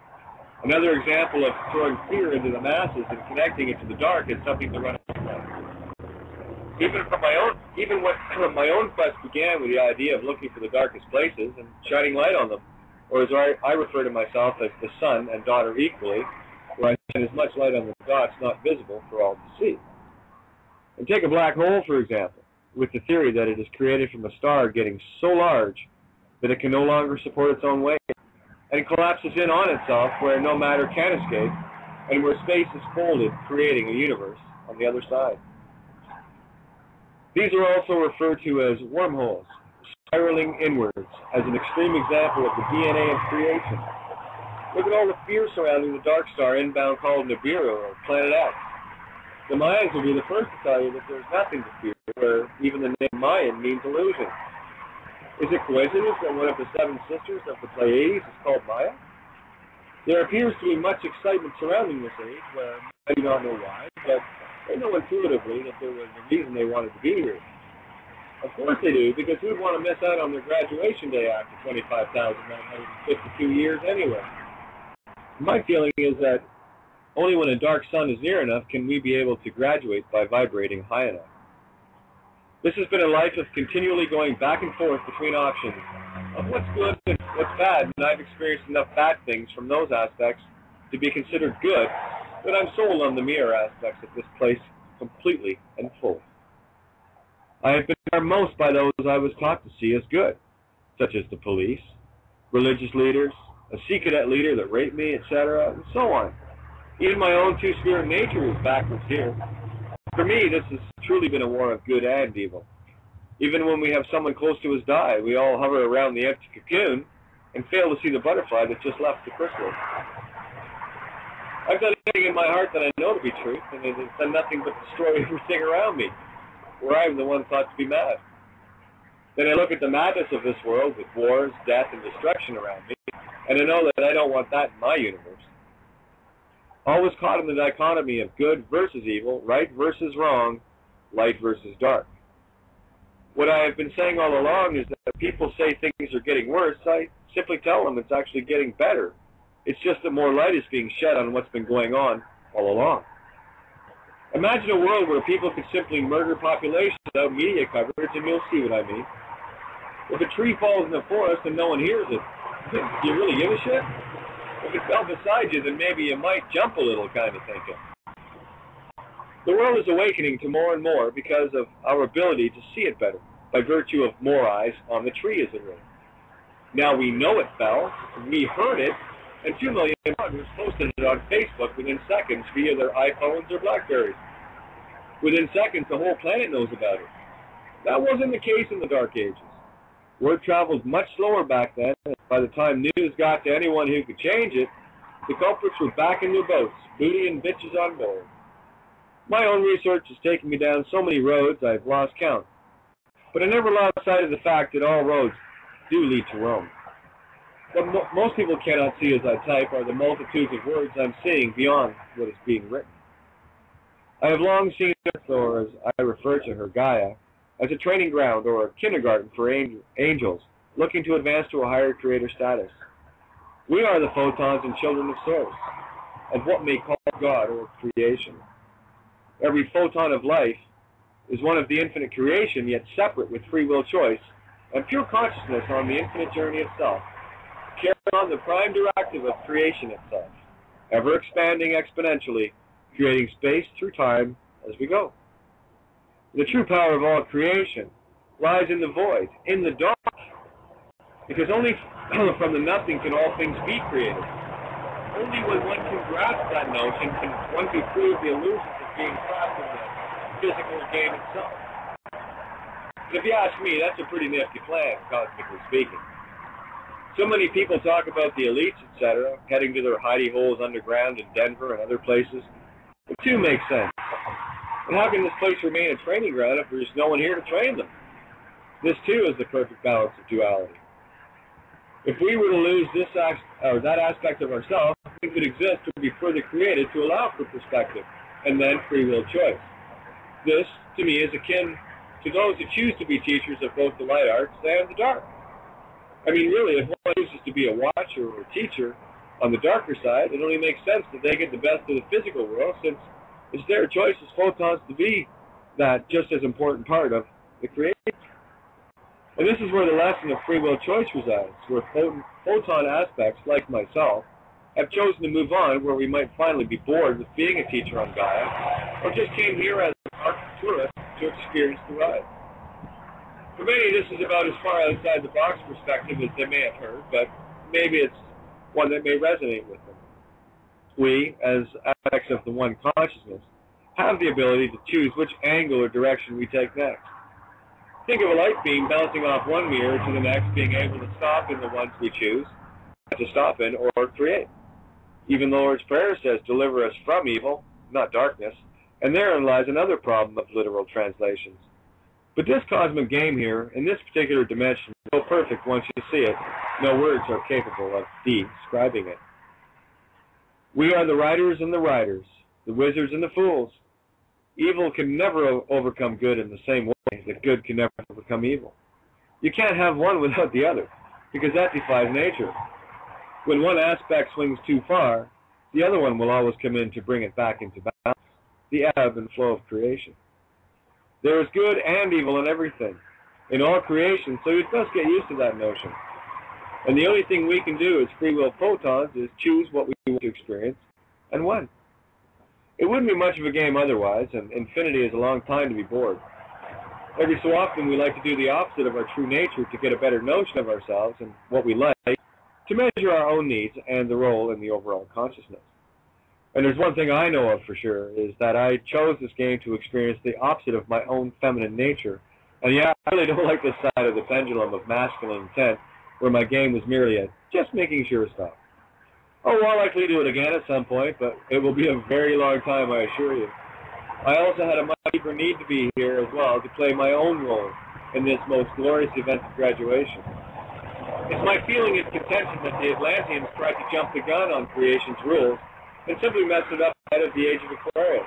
Another example of throwing fear into the masses and connecting it to the dark is something to run away from. Even when my own quest began with the idea of looking for the darkest places and shining light on them, or as I refer to myself as the son and daughter equally, where I shine as much light on the dots not visible for all to see. And take a black hole, for example, with the theory that it is created from a star getting so large that it can no longer support its own weight, and collapses in on itself where no matter can escape, and where space is folded, creating a universe on the other side. These are also referred to as wormholes, spiraling inwards, as an extreme example of the DNA of creation. Look at all the fear surrounding the dark star inbound called Nibiru or Planet X. The Mayans will be the first to tell you that there's nothing to fear, where even the name Mayan means illusion. Is it coincidence that one of the seven sisters of the Pleiades is called Maya? There appears to be much excitement surrounding this age, where I do not know why, but they know intuitively that there was a reason they wanted to be here. Of course they do, because who would want to miss out on their graduation day after 25,952 years anyway? My feeling is that only when a dark sun is near enough can we be able to graduate by vibrating high enough. This has been a life of continually going back and forth between options of what's good and what's bad, and I've experienced enough bad things from those aspects to be considered good, but I'm sold on the mirror aspects of this place completely and fully. I have been harmed most by those I was taught to see as good, such as the police, religious leaders, a sea cadet leader that raped me, etc., and so on. Even my own two-spirit nature is backwards here. For me, this has truly been a war of good and evil. Even when we have someone close to us die, we all hover around the empty cocoon and fail to see the butterfly that just left the chrysalis. I've done anything in my heart that I know to be truth, and it has done nothing but destroy everything around me, where I am the one thought to be mad. Then I look at the madness of this world with wars, death, and destruction around me, and I know that I don't want that in my universe. Always caught in the dichotomy of good versus evil, right versus wrong, light versus dark. What I have been saying all along is that if people say things are getting worse, I simply tell them it's actually getting better. It's just that more light is being shed on what's been going on all along. Imagine a world where people could simply murder populations without media coverage, and you'll see what I mean. If a tree falls in the forest and no one hears it, do you really give a shit? If it fell beside you, then maybe you might jump a little, kind of thinking. The world is awakening to more and more because of our ability to see it better, by virtue of more eyes on the tree, as it were. Now we know it fell, we heard it, and 2 million others posted it on Facebook within seconds via their iPhones or Blackberries. Within seconds, the whole planet knows about it. That wasn't the case in the Dark Ages. Word traveled much slower back then, and by the time news got to anyone who could change it, the culprits were back in their boats, booty and bitches on board. My own research has taken me down so many roads I've lost count, but I never lost sight of the fact that all roads do lead to Rome. What most people cannot see as I type are the multitudes of words I'm seeing beyond what is being written. I have long seen Earth, or as I refer to her, Gaia, as a training ground or a kindergarten for angels looking to advance to a higher creator status. We are the photons and children of Source, of what may call God or creation. Every photon of life is one of the infinite creation, yet separate with free will choice and pure consciousness on the infinite journey itself, carrying on the prime directive of creation itself, ever expanding exponentially, creating space through time as we go. The true power of all creation lies in the void, in the dark, because only from the nothing can all things be created. Only when one can grasp that notion can one be free of the illusions of being trapped in the physical game itself. And if you ask me, that's a pretty nifty plan, cosmically speaking. So many people talk about the elites, etc., heading to their hidey holes underground in Denver and other places. It too makes sense. And how can this place remain a training ground if there's no one here to train them? This, too, is the perfect balance of duality. If we were to lose that aspect of ourselves, we could exist to be further created to allow for perspective, and then free will choice. This, to me, is akin to those who choose to be teachers of both the light arts and the dark. I mean, really, if one chooses to be a watcher or a teacher on the darker side, it only makes sense that they get the best of the physical world, since it's their choice as photons to be that just as important part of the creation. And this is where the lesson of free will choice resides, where photon aspects, like myself, have chosen to move on where we might finally be bored with being a teacher on Gaia, or just came here as a tourist to experience the ride. For many, this is about as far outside the box perspective as they may have heard, but maybe it's one that may resonate with them. We, as aspects of the one consciousness, have the ability to choose which angle or direction we take next. Think of a light beam bouncing off one mirror to the next, being able to stop in the ones we choose to stop in or create. Even the Lord's Prayer says, "Deliver us from evil," not darkness, and therein lies another problem of literal translations. But this cosmic game here, in this particular dimension, is so perfect once you see it, no words are capable of describing it. We are the riders and the riders, the wizards and the fools. Evil can never overcome good in the same way that good can never overcome evil. You can't have one without the other, because that defies nature. When one aspect swings too far, the other one will always come in to bring it back into balance, the ebb and flow of creation. There is good and evil in everything, in all creation, so you must get used to that notion. And the only thing we can do as free will photons is choose what we want to experience and when. It wouldn't be much of a game otherwise, and infinity is a long time to be bored. Every so often we like to do the opposite of our true nature to get a better notion of ourselves and what we like, to measure our own needs and the role in the overall consciousness. And there's one thing I know of for sure, is that I chose this game to experience the opposite of my own feminine nature. And yeah, I really don't like this side of the pendulum of masculine intent, where my game was merely a just making sure stop. Oh, well, I'll likely do it again at some point, but it will be a very long time, I assure you. I also had a much deeper need to be here as well, to play my own role in this most glorious event of graduation. It's my feeling of contention that the Atlanteans tried to jump the gun on creation's rules and simply messed it up ahead of the age of Aquarius.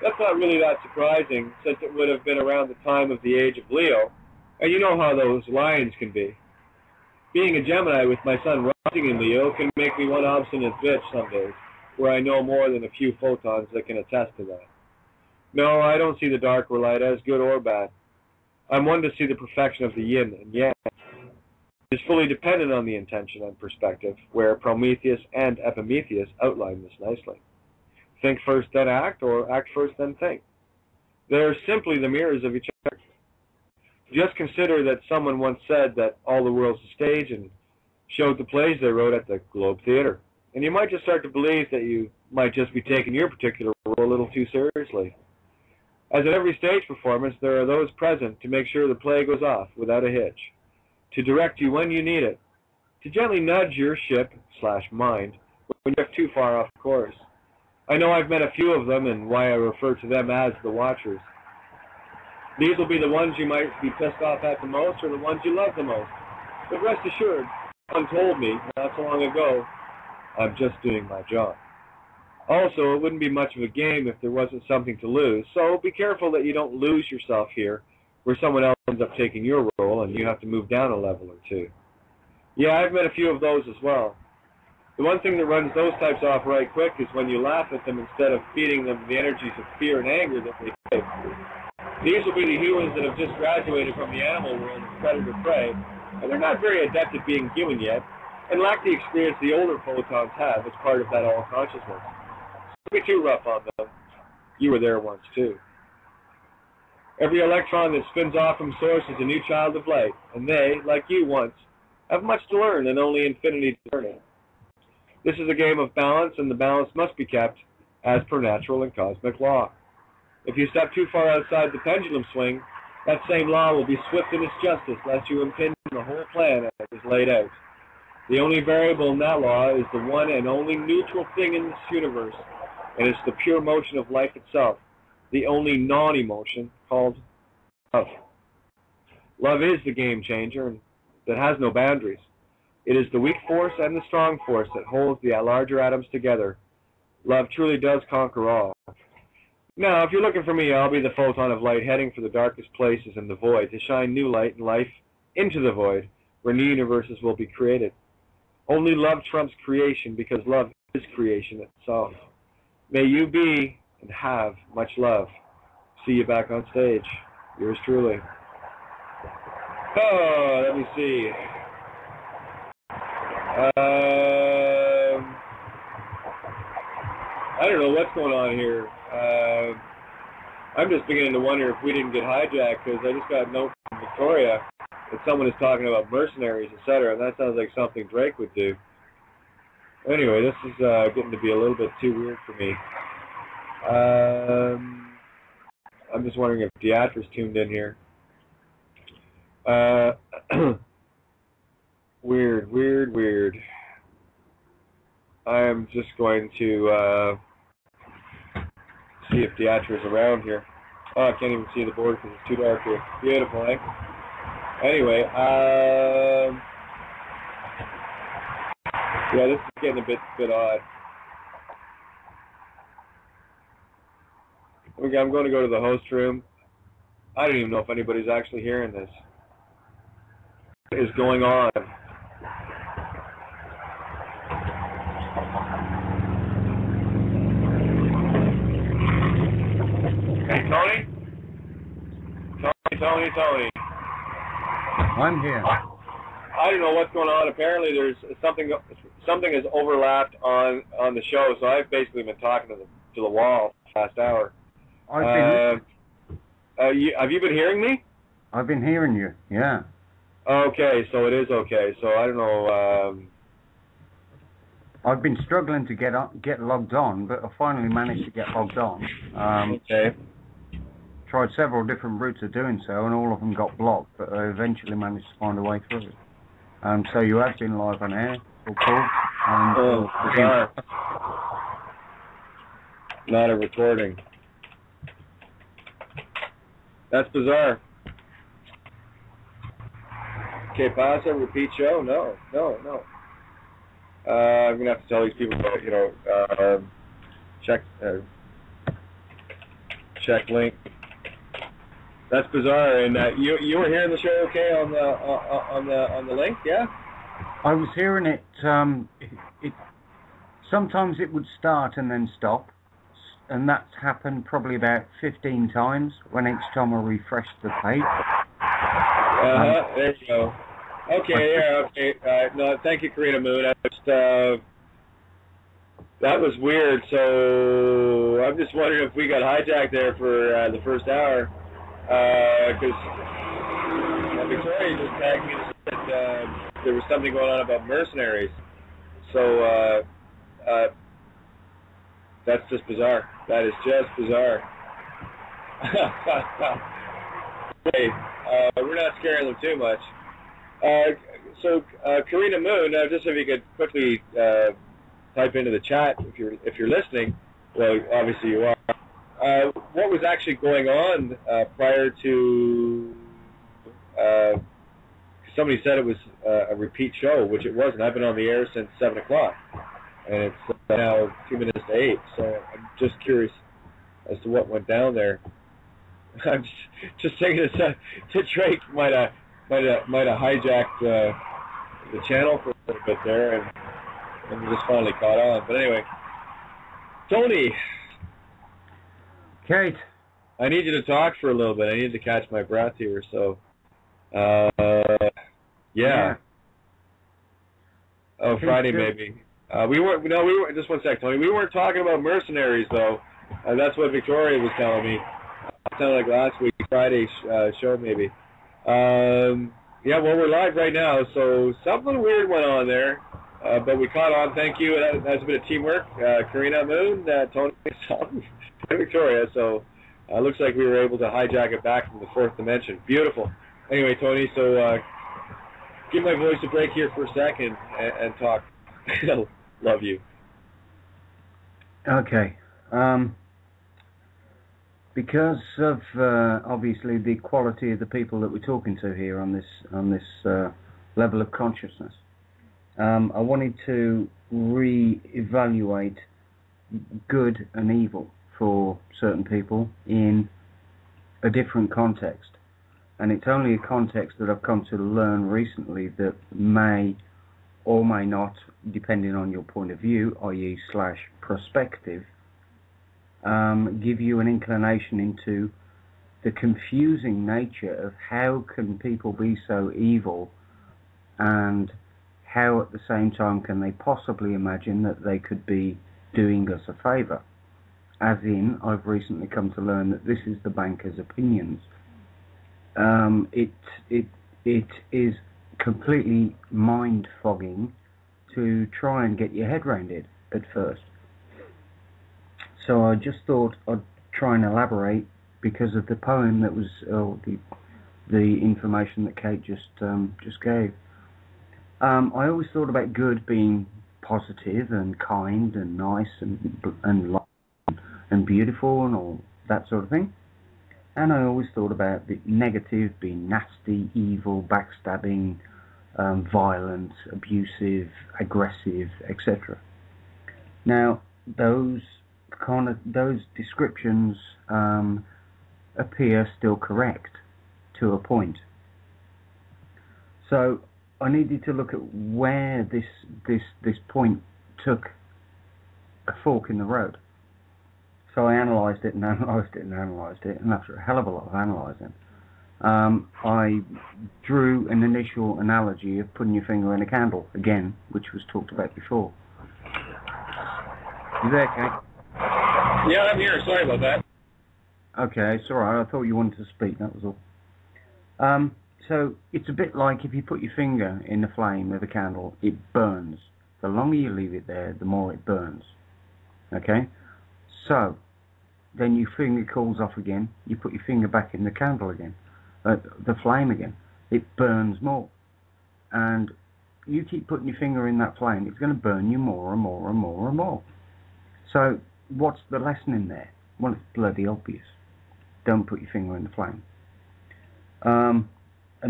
That's not really that surprising, since it would have been around the time of the age of Leo, and you know how those lions can be. Being a Gemini with my sun rising in Leo can make me one obstinate bitch some days, where I know more than a few photons that can attest to that. No, I don't see the dark or light as good or bad. I'm one to see the perfection of the yin and yang. It is fully dependent on the intention and perspective, where Prometheus and Epimetheus outline this nicely. Think first, then act, or act first, then think. They are simply the mirrors of each other. Just consider that someone once said that all the world's a stage and showed the plays they wrote at the Globe Theatre. And you might just start to believe that you might just be taking your particular role a little too seriously. As at every stage performance, there are those present to make sure the play goes off without a hitch, to direct you when you need it, to gently nudge your ship/mind when you're too far off course. I know I've met a few of them, and why I refer to them as the Watchers. These will be the ones you might be pissed off at the most, or the ones you love the most. But rest assured, one told me not so long ago, I'm just doing my job. Also, it wouldn't be much of a game if there wasn't something to lose, so be careful that you don't lose yourself here, where someone else ends up taking your role and you have to move down a level or two. Yeah, I've met a few of those as well. The one thing that runs those types off right quick is when you laugh at them instead of feeding them the energies of fear and anger that they take. These will be the humans that have just graduated from the animal world of predator-prey, and they're not very adept at being human yet, and lack the experience the older photons have as part of that all-consciousness. Don't be too rough on them. You were there once, too. Every electron that spins off from source is a new child of light, and they, like you once, have much to learn and only infinity to learn it. This is a game of balance, and the balance must be kept as per natural and cosmic law. If you step too far outside the pendulum swing, that same law will be swift in its justice, lest you impinge on the whole plan as it is laid out. The only variable in that law is the one and only neutral thing in this universe, and it's the pure motion of life itself, the only non-emotion called love. Love is the game changer that has no boundaries. It is the weak force and the strong force that holds the larger atoms together. Love truly does conquer all. Now, if you're looking for me, I'll be the photon of light heading for the darkest places in the void to shine new light and life into the void where new universes will be created. Only love trumps creation because love is creation itself. May you be and have much love. See you back on stage. Yours truly. Oh, let me see. I don't know what's going on here. I'm just beginning to wonder if we didn't get hijacked, because I just got a note from Victoria that someone is talking about mercenaries, etc., and that sounds like something Drake would do. Anyway, this is getting to be a little bit too weird for me. I'm just wondering if Deatra's tuned in here. Weird. I'm just going to see if Deatra's around here. Oh, I can't even see the board because it's too dark here. Beautiful, eh? Anyway, yeah, this is getting a bit odd. Okay, I'm going to go to the host room. I don't even know if anybody's actually hearing this. What is going on? Hey, Tony? Tony. I'm here. I don't know what's going on. Apparently there's something has overlapped on the show, so I've basically been talking to the wall the last hour. Have you been hearing me? I've been hearing you, yeah. Okay, so it is okay. So I don't know. I've been struggling to get logged on, but I finally managed to get logged on. Okay. Tried several different routes of doing so, and all of them got blocked, but I eventually managed to find a way through. So you have been live on air, of course. Bizarre. Not a recording. That's bizarre. Que pasa? Repeat show? No. I'm gonna have to tell these people about, check link. That's bizarre. And you were hearing the show okay on the link? Yeah. I was hearing it. Sometimes it would start and then stop, and that's happened probably about 15 times when each time I refreshed the page. There you go. Okay, yeah, okay. No, thank you, Karina Moon. That was weird. So I'm just wondering if we got hijacked there for the first hour, because Victoria just tagged me that there was something going on about mercenaries. So that's just bizarre. That is just bizarre. Hey, we're not scaring them too much. So Karina Moon, just if you could quickly type into the chat if you're listening. Well, obviously you are. What was actually going on prior to? Somebody said it was a repeat show, which it wasn't. I've been on the air since 7 o'clock, and it's now 2 minutes to 8. So I'm just curious as to what went down there. I'm just thinking that Drake might have hijacked the channel for a little bit there, and we just finally caught on. But anyway, Tony. Kate. I need you to talk for a little bit. I need to catch my breath here. So, yeah. Oh, Friday maybe. We weren't. Just one sec, Tony. We weren't talking about mercenaries though. That's what Victoria was telling me. It sounded like last week, Friday's show maybe. Yeah, well, we're live right now, so something weird went on there, but we caught on. Thank you. That's a bit of teamwork. Karina Moon, Tony, and Victoria. So looks like we were able to hijack it back from the fourth dimension. Beautiful. Anyway, Tony, so give my voice a break here for a second and talk. Love you. Okay. because of obviously the quality of the people that we're talking to here on this level of consciousness, I wanted to re-evaluate good and evil for certain people in a different context. And it's only a context that I've come to learn recently that may or may not, depending on your point of view, i.e. / perspective, give you an inclination into the confusing nature of how can people be so evil, and how at the same time can they possibly imagine that they could be doing us a favour. As in, I've recently come to learn that this is the banker's opinions. It is completely mind-fogging to try and get your head around it at first. So I just thought I'd try and elaborate because of the poem that was, the information that Kate just gave. I always thought about good being positive and kind and nice and beautiful and all that sort of thing. And I always thought about the negative being nasty, evil, backstabbing, violent, abusive, aggressive, etc. Now, those descriptions appear still correct to a point. So I needed to look at where this point took a fork in the road. So I analysed it and analysed it and analysed it, and after a hell of a lot of analysing, I drew an initial analogy of putting your finger in a candle, again, which was talked about before. You there, Kate? Yeah, I'm here. Sorry about that. Okay, it's alright. I thought you wanted to speak, that was all. So it's a bit like if you put your finger in the flame of a candle, it burns. The longer you leave it there, the more it burns. Okay? So, then your finger cools off again, you put your finger back in the candle again, the flame again, it burns more. And you keep putting your finger in that flame, it's going to burn you more and more and more and more. So, what's the lesson in there? Well, it's bloody obvious. Don't put your finger in the flame. And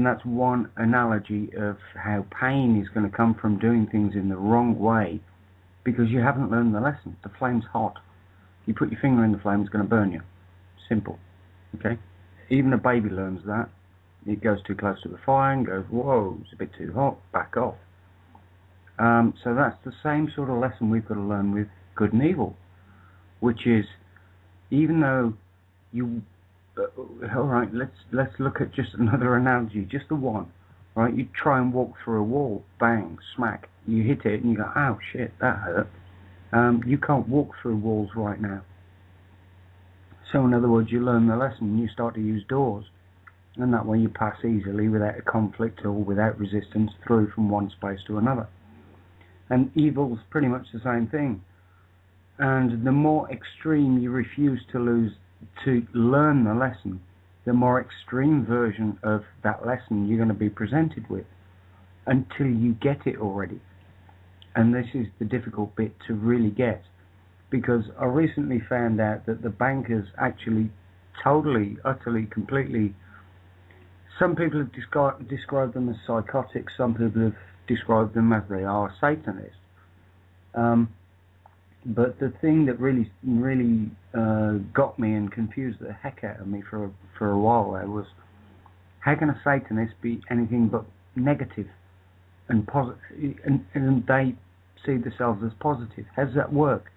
that's one analogy of how pain is going to come from doing things in the wrong way because you haven't learned the lesson. The flame's hot. You put your finger in the flame, it's going to burn you. Simple. Okay? Even a baby learns that. It goes too close to the fire and goes, whoa, it's a bit too hot, back off. So that's the same sort of lesson we've got to learn with good and evil, which is, even though you, all right, let's look at just another analogy, just the one, right? You try and walk through a wall, bang, smack, you hit it and you go, oh shit, that hurt. You can't walk through walls right now. So in other words, you learn the lesson and you start to use doors, and that way you pass easily without a conflict or without resistance through from one space to another. And evil's pretty much the same thing. And the more extreme you refuse to learn the lesson, the more extreme version of that lesson you're going to be presented with until you get it already. And this is the difficult bit to really get, because I recently found out that the bankers actually totally, utterly, completely, some people have described them as psychotic, some people have described them as they are Satanists. But the thing that really got me and confused the heck out of me for a while there was, how can a Satanist be anything but negative and positive, and they see themselves as positive? How does that work?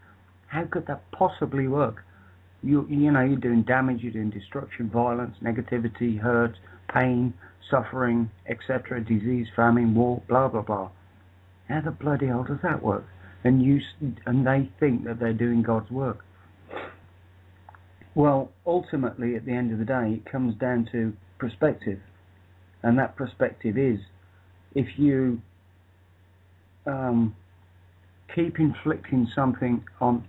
How could that possibly work? You know, you're doing damage, you're doing destruction, violence, negativity, hurt, pain, suffering, etc., disease, famine, war, blah blah blah. How the bloody hell does that work? And they think that they're doing God's work. Well, ultimately, at the end of the day, it comes down to perspective, and that perspective is, if you keep inflicting something on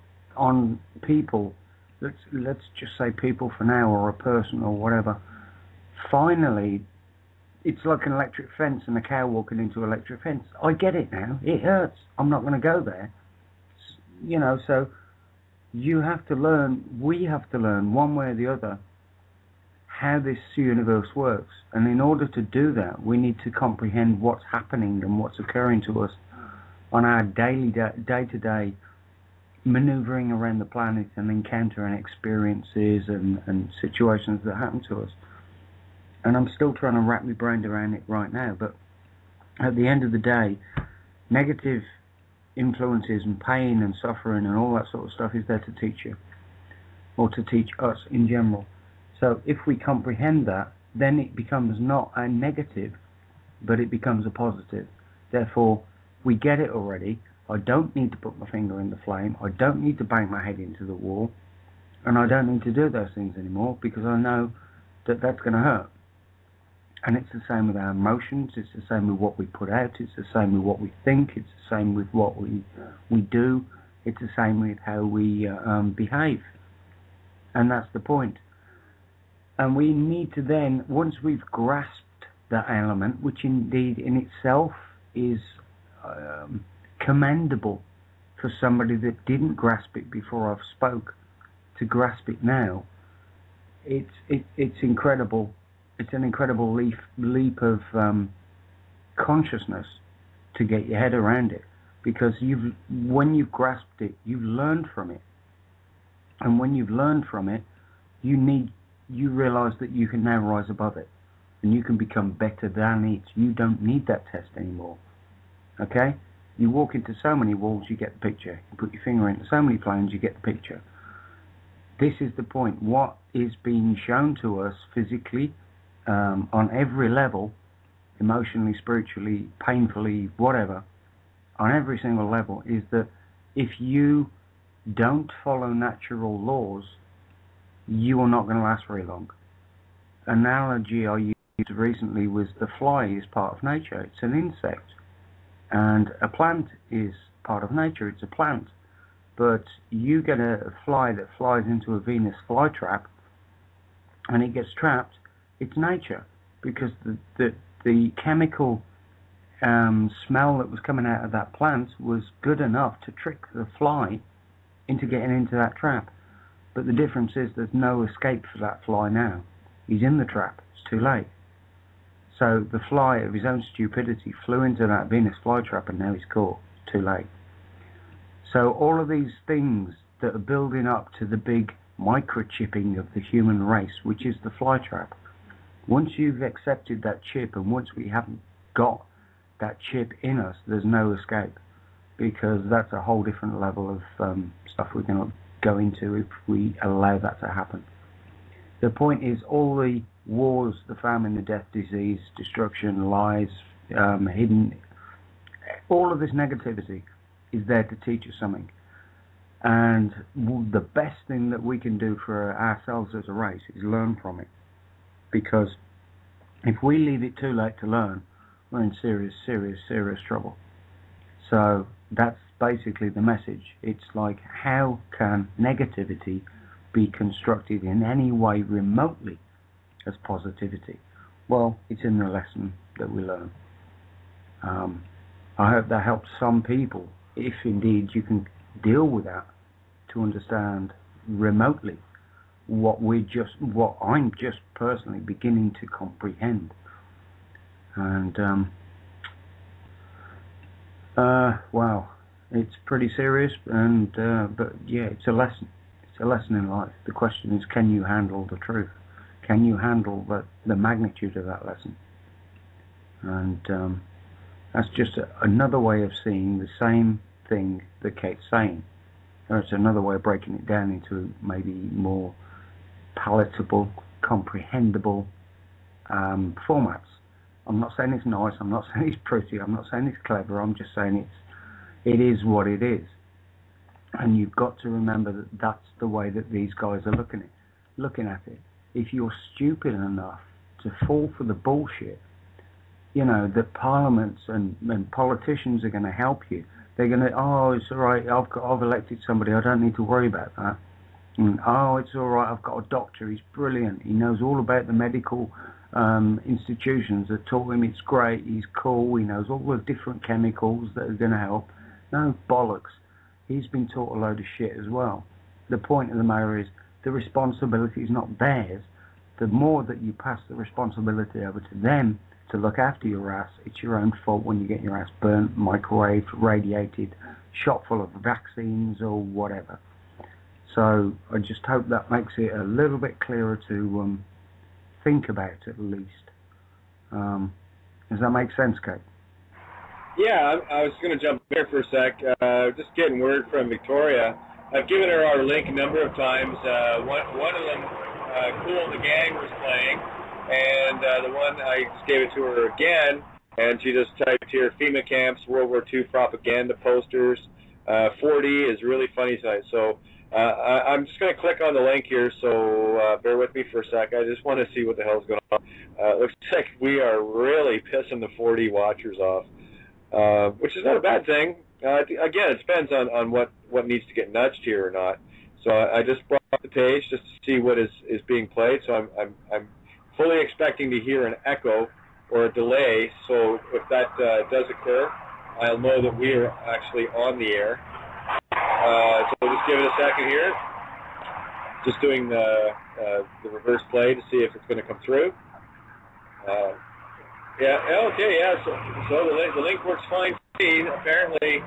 people, let's just say people for now, or a person or whatever, finally, it's like an electric fence and a cow walking into an electric fence. I get it now. It hurts. I'm not going to go there. You know, so you have to learn, we have to learn one way or the other how this universe works. And in order to do that, we need to comprehend what's happening and what's occurring to us on our daily, day-to-day maneuvering around the planet and encountering experiences and situations that happen to us. And I'm still trying to wrap my brain around it right now, but at the end of the day, negative influences and pain and suffering and all that sort of stuff is there to teach you, or to teach us in general. So if we comprehend that, then it becomes not a negative, but it becomes a positive. Therefore, we get it already. I don't need to put my finger in the flame. I don't need to bang my head into the wall. And I don't need to do those things anymore, because I know that that's going to hurt. And it's the same with our emotions. It's the same with what we put out. It's the same with what we think. It's the same with what we do. It's the same with how we behave. And that's the point. And we need to then, once we've grasped that element, which indeed in itself is commendable for somebody that didn't grasp it before I've spoke, to grasp it now, it's incredible. It's an incredible leap of consciousness to get your head around it, because when you've grasped it, you've learned from it, and when you've learned from it, you realise that you can now rise above it, and you can become better than it. You don't need that test anymore. Okay? You walk into so many walls, you get the picture. You put your finger into so many planes, you get the picture. This is the point. What is being shown to us physically, on every level, emotionally, spiritually, painfully, whatever, on every single level, is that if you don't follow natural laws, you are not going to last very long. Analogy I used recently was the fly is part of nature. It's an insect. And a plant is part of nature. It's a plant. But you get a fly that flies into a Venus flytrap and it gets trapped, it's nature. Because the chemical smell that was coming out of that plant was good enough to trick the fly into getting into that trap. But the difference is there's no escape for that fly now. He's in the trap. It's too late. So the fly, of his own stupidity, flew into that Venus flytrap and now he's caught. It's too late. So all of these things that are building up to the big microchipping of the human race, which is the flytrap, once you've accepted that chip, and once we haven't got that chip in us, there's no escape, because that's a whole different level of stuff we're going to go into if we allow that to happen. The point is, all the wars, the famine, the death, disease, destruction, lies, hidden, all of this negativity is there to teach us something. And the best thing that we can do for ourselves as a race is learn from it. Because if we leave it too late to learn, we're in serious, serious, serious trouble. So that's basically the message. It's like, how can negativity be constructed in any way remotely as positivity? Well, it's in the lesson that we learn. I hope that helps some people, if indeed you can deal with that, to understand remotely what I'm just personally beginning to comprehend. And wow, it's pretty serious, and but yeah, it's a lesson. It's a lesson in life. The question is, can you handle the truth? Can you handle the magnitude of that lesson? And that's just another way of seeing the same thing that Kate's saying. Or it's another way of breaking it down into maybe more palatable, comprehensible formats. I'm not saying it's nice, I'm not saying it's pretty, I'm not saying it's clever, I'm just saying it is what it is. And you've got to remember that that's the way that these guys are looking at it. If you're stupid enough to fall for the bullshit, you know, that parliaments and politicians are going to help you. They're going to, oh, it's all right, I've elected somebody, I don't need to worry about that. And, oh, it's all right, I've got a doctor, he's brilliant, he knows all about the medical institutions that taught him, it's great, he's cool, he knows all the different chemicals that are going to help. No, bollocks. He's been taught a load of shit as well. the point of the matter is the responsibility is not theirs. The more that you pass the responsibility over to them to look after your ass, it's your own fault when you get your ass burnt, microwaved, radiated, shot full of vaccines or whatever. So I just hope that makes it a little bit clearer to think about at least. Does that make sense, Kate? Yeah, I was going to jump there for a sec. Just getting word from Victoria. I've given her our link a number of times. One of them, Cool and the Gang, was playing, and the one I just gave it to her again, and she just typed here, FEMA camps, World War II propaganda posters. 4D is really funny tonight. So I'm just going to click on the link here, so bear with me for a sec. I just want to see what the hell's going on. It looks like we are really pissing the 4D watchers off. Which is not a bad thing. Again, it depends on what needs to get nudged here or not. So I just brought up the page just to see what is being played. So I'm fully expecting to hear an echo or a delay. So if that does occur, I'll know that we are actually on the air. So we'll just give it a second here. Just doing the reverse play to see if it's going to come through. Yeah. Okay. Yeah. So the link works fine for me. Apparently,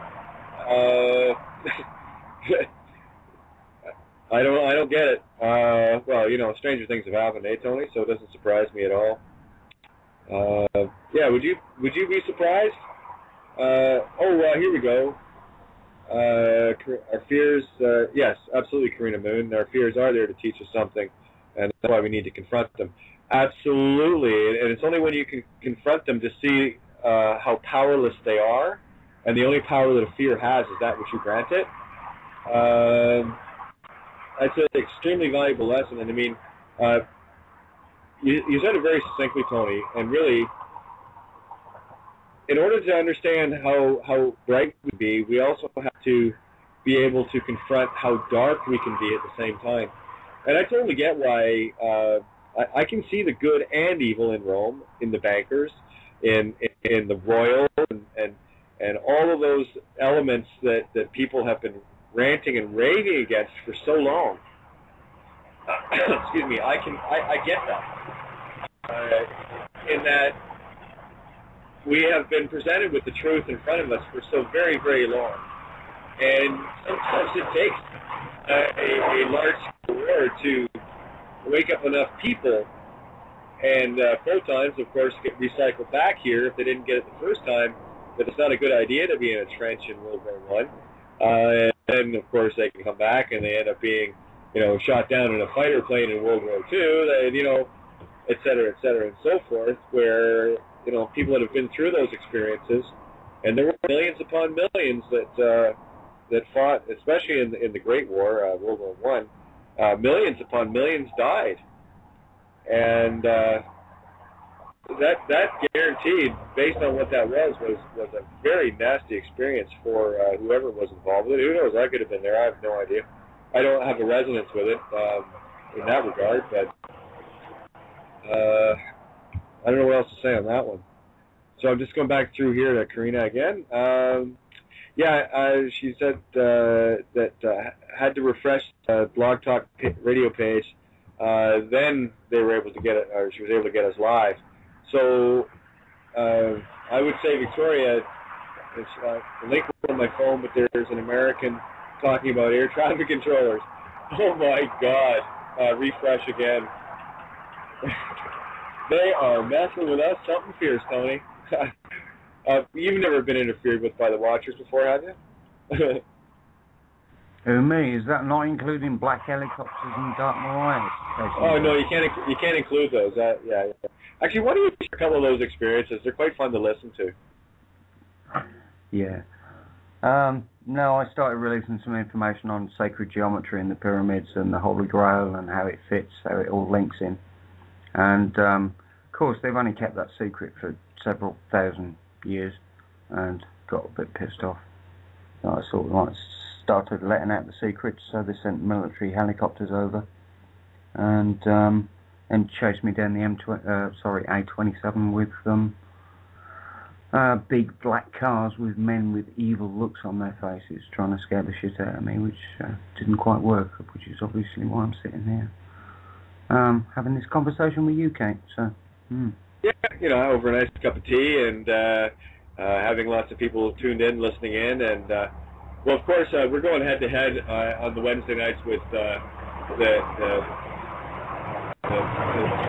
I don't get it. Well, you know, stranger things have happened, eh, Tony? So it doesn't surprise me at all. Yeah. Would you be surprised? Here we go. Our fears. Yes, absolutely, Karina Moon. Our fears are there to teach us something, and that's why we need to confront them. Absolutely, and it's only when you can confront them to see how powerless they are, and the only power that a fear has is that which you grant it. That's an extremely valuable lesson, and I mean, you said it very succinctly, Tony, and really, in order to understand how bright we be, we also have to be able to confront how dark we can be at the same time. And I totally get why I can see the good and evil in Rome, in the bankers, in the royals, and all of those elements that people have been ranting and raving against for so long. Excuse me, I get that. In that we have been presented with the truth in front of us for so very, very long. And sometimes it takes a large war to wake up enough people, and photons, of course, get recycled back here if they didn't get it the first time, that it's not a good idea to be in a trench in World War I. And, of course, they can come back and they end up being, you know, shot down in a fighter plane in World War II, you know, et cetera, and so forth, where, you know, people that have been through those experiences, and there were millions upon millions that fought, especially in the Great War, World War I, millions upon millions died. And that guaranteed, based on what that was a very nasty experience for whoever was involved with it. Who knows? I could have been there. I have no idea. I don't have a resonance with it in that regard, but I don't know what else to say on that one. So I'm just going back through here to Karina again. She said that had to refresh the Blog Talk radio page. Then they were able to get it, or she was able to get us live. So I would say, Victoria, it's, the link was on my phone, but there's an American talking about air traffic controllers. Oh my God! Refresh again. They are messing with us. Something fierce, Tony. You've never been interfered with by the Watchers before, have you? Who, me? Is that not including black helicopters and Dartmoor Wires? Oh no, you can't include those. Yeah. Actually, why don't you share a couple of those experiences? They're quite fun to listen to. Yeah. No, I started releasing some information on sacred geometry in the pyramids and the Holy Grail and how it fits, how it all links in. And of course, they've only kept that secret for several thousand years, and got a bit pissed off. So I sort of started letting out the secrets, so they sent military helicopters over and chased me down the A27 with big black cars with men with evil looks on their faces trying to scare the shit out of me, which didn't quite work, which is obviously why I'm sitting here having this conversation with you, Kate. So, Yeah, over a nice cup of tea and having lots of people tuned in, listening in, and well, of course, we're going head-to-head on the Wednesday nights with the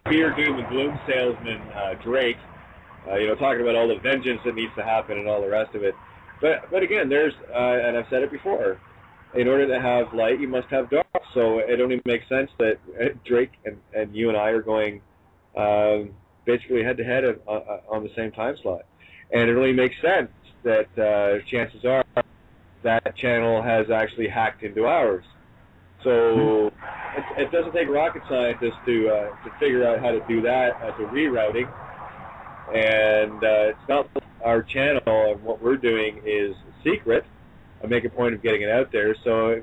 fear, doom, and gloom salesman, Drake, talking about all the vengeance that needs to happen and all the rest of it. But again, there's, and I've said it before, in order to have light, you must have dark. So it only makes sense that Drake and you and I are going basically head-to-head on the same time slot. And it only makes sense that chances are that channel has actually hacked into ours. So it doesn't take rocket scientists to figure out how to do that as a rerouting. And it's not our channel, and what we're doing is secret. I make a point of getting it out there. So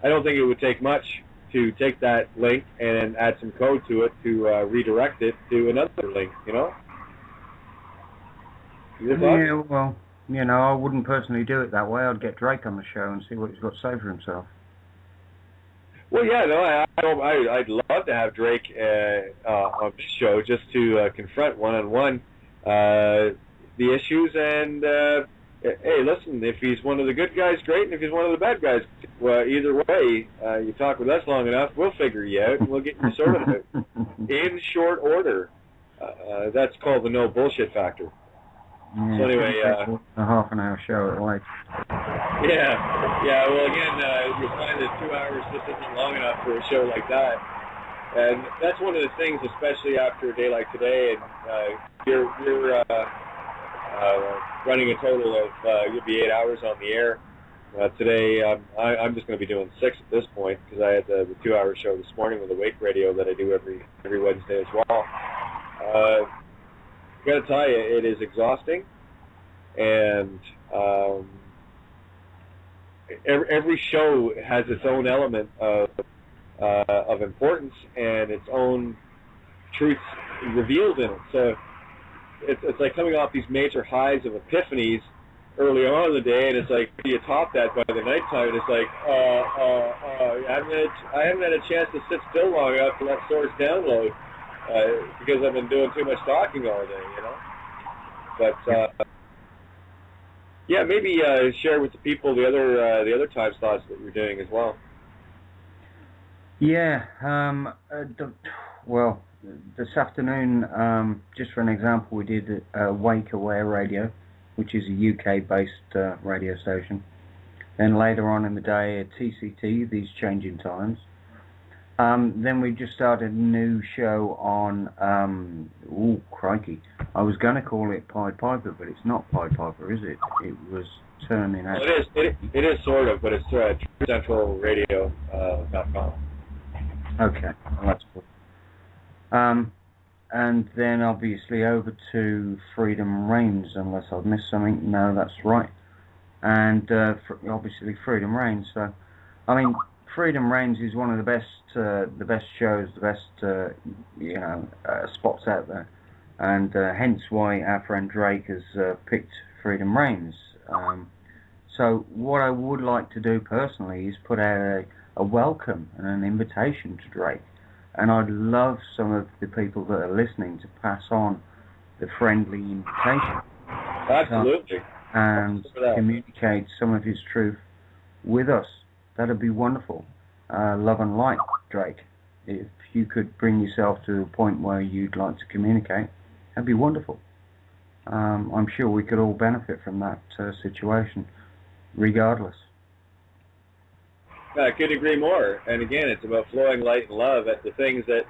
I don't think it would take much to take that link and add some code to it to redirect it to another link, Yeah, well, I wouldn't personally do it that way. I'd get Drake on the show and see what he's got to say for himself. Well, yeah, no, I'd love to have Drake on this show just to confront one-on-one the issues. And hey, listen, if he's one of the good guys, great, and if he's one of the bad guys, well, either way, you talk with us long enough, we'll figure you out and we'll get you sorted out in short order. That's called the no bullshit factor. Yeah, so anyway, a half-an-hour show at least. Yeah. Well, again, you'll find that 2 hours just isn't long enough for a show like that, and that's one of the things, especially after a day like today. And you're running a total of you'll be 8 hours on the air today. I'm just going to be doing 6 at this point because I had the 2-hour show this morning with the Wake Radio that I do every Wednesday as well. Got to tell you, it is exhausting, and every show has its own element of importance and its own truths revealed in it. So it's like coming off these major highs of epiphanies early on in the day, and it's like you top that by the nighttime, and it's like I haven't had a chance to sit still long enough to let source download. Because I've been doing too much talking all day, But yeah, maybe share with the people the other time slots that you're doing as well. Yeah. Well, this afternoon, just for an example, we did Wake Aware Radio, which is a UK-based radio station. Then later on in the day, at TCT, These Changing Times. Then we just started a new show on, crikey. I was going to call it Pied Piper, but it's not Pied Piper, is it? It was turning out... It is sort of, but it's TrueCentralRadio.com. Okay, well, that's cool. And then obviously over to Freedom Reigns, unless I've missed something. No, that's right. And obviously Freedom Reigns. So, I mean... Freedom Reigns is one of the best shows, the best spots out there, and hence why our friend Drake has picked Freedom Reigns. So what I would like to do personally is put out a welcome and an invitation to Drake, and I'd love some of the people that are listening to pass on the friendly invitation. Absolutely. And communicate some of his truth with us. That'd be wonderful. Love and light, Drake. If you could bring yourself to a point where you'd like to communicate, that'd be wonderful. I'm sure we could all benefit from that situation, regardless. I couldn't agree more. And again, it's about flowing light and love at the things that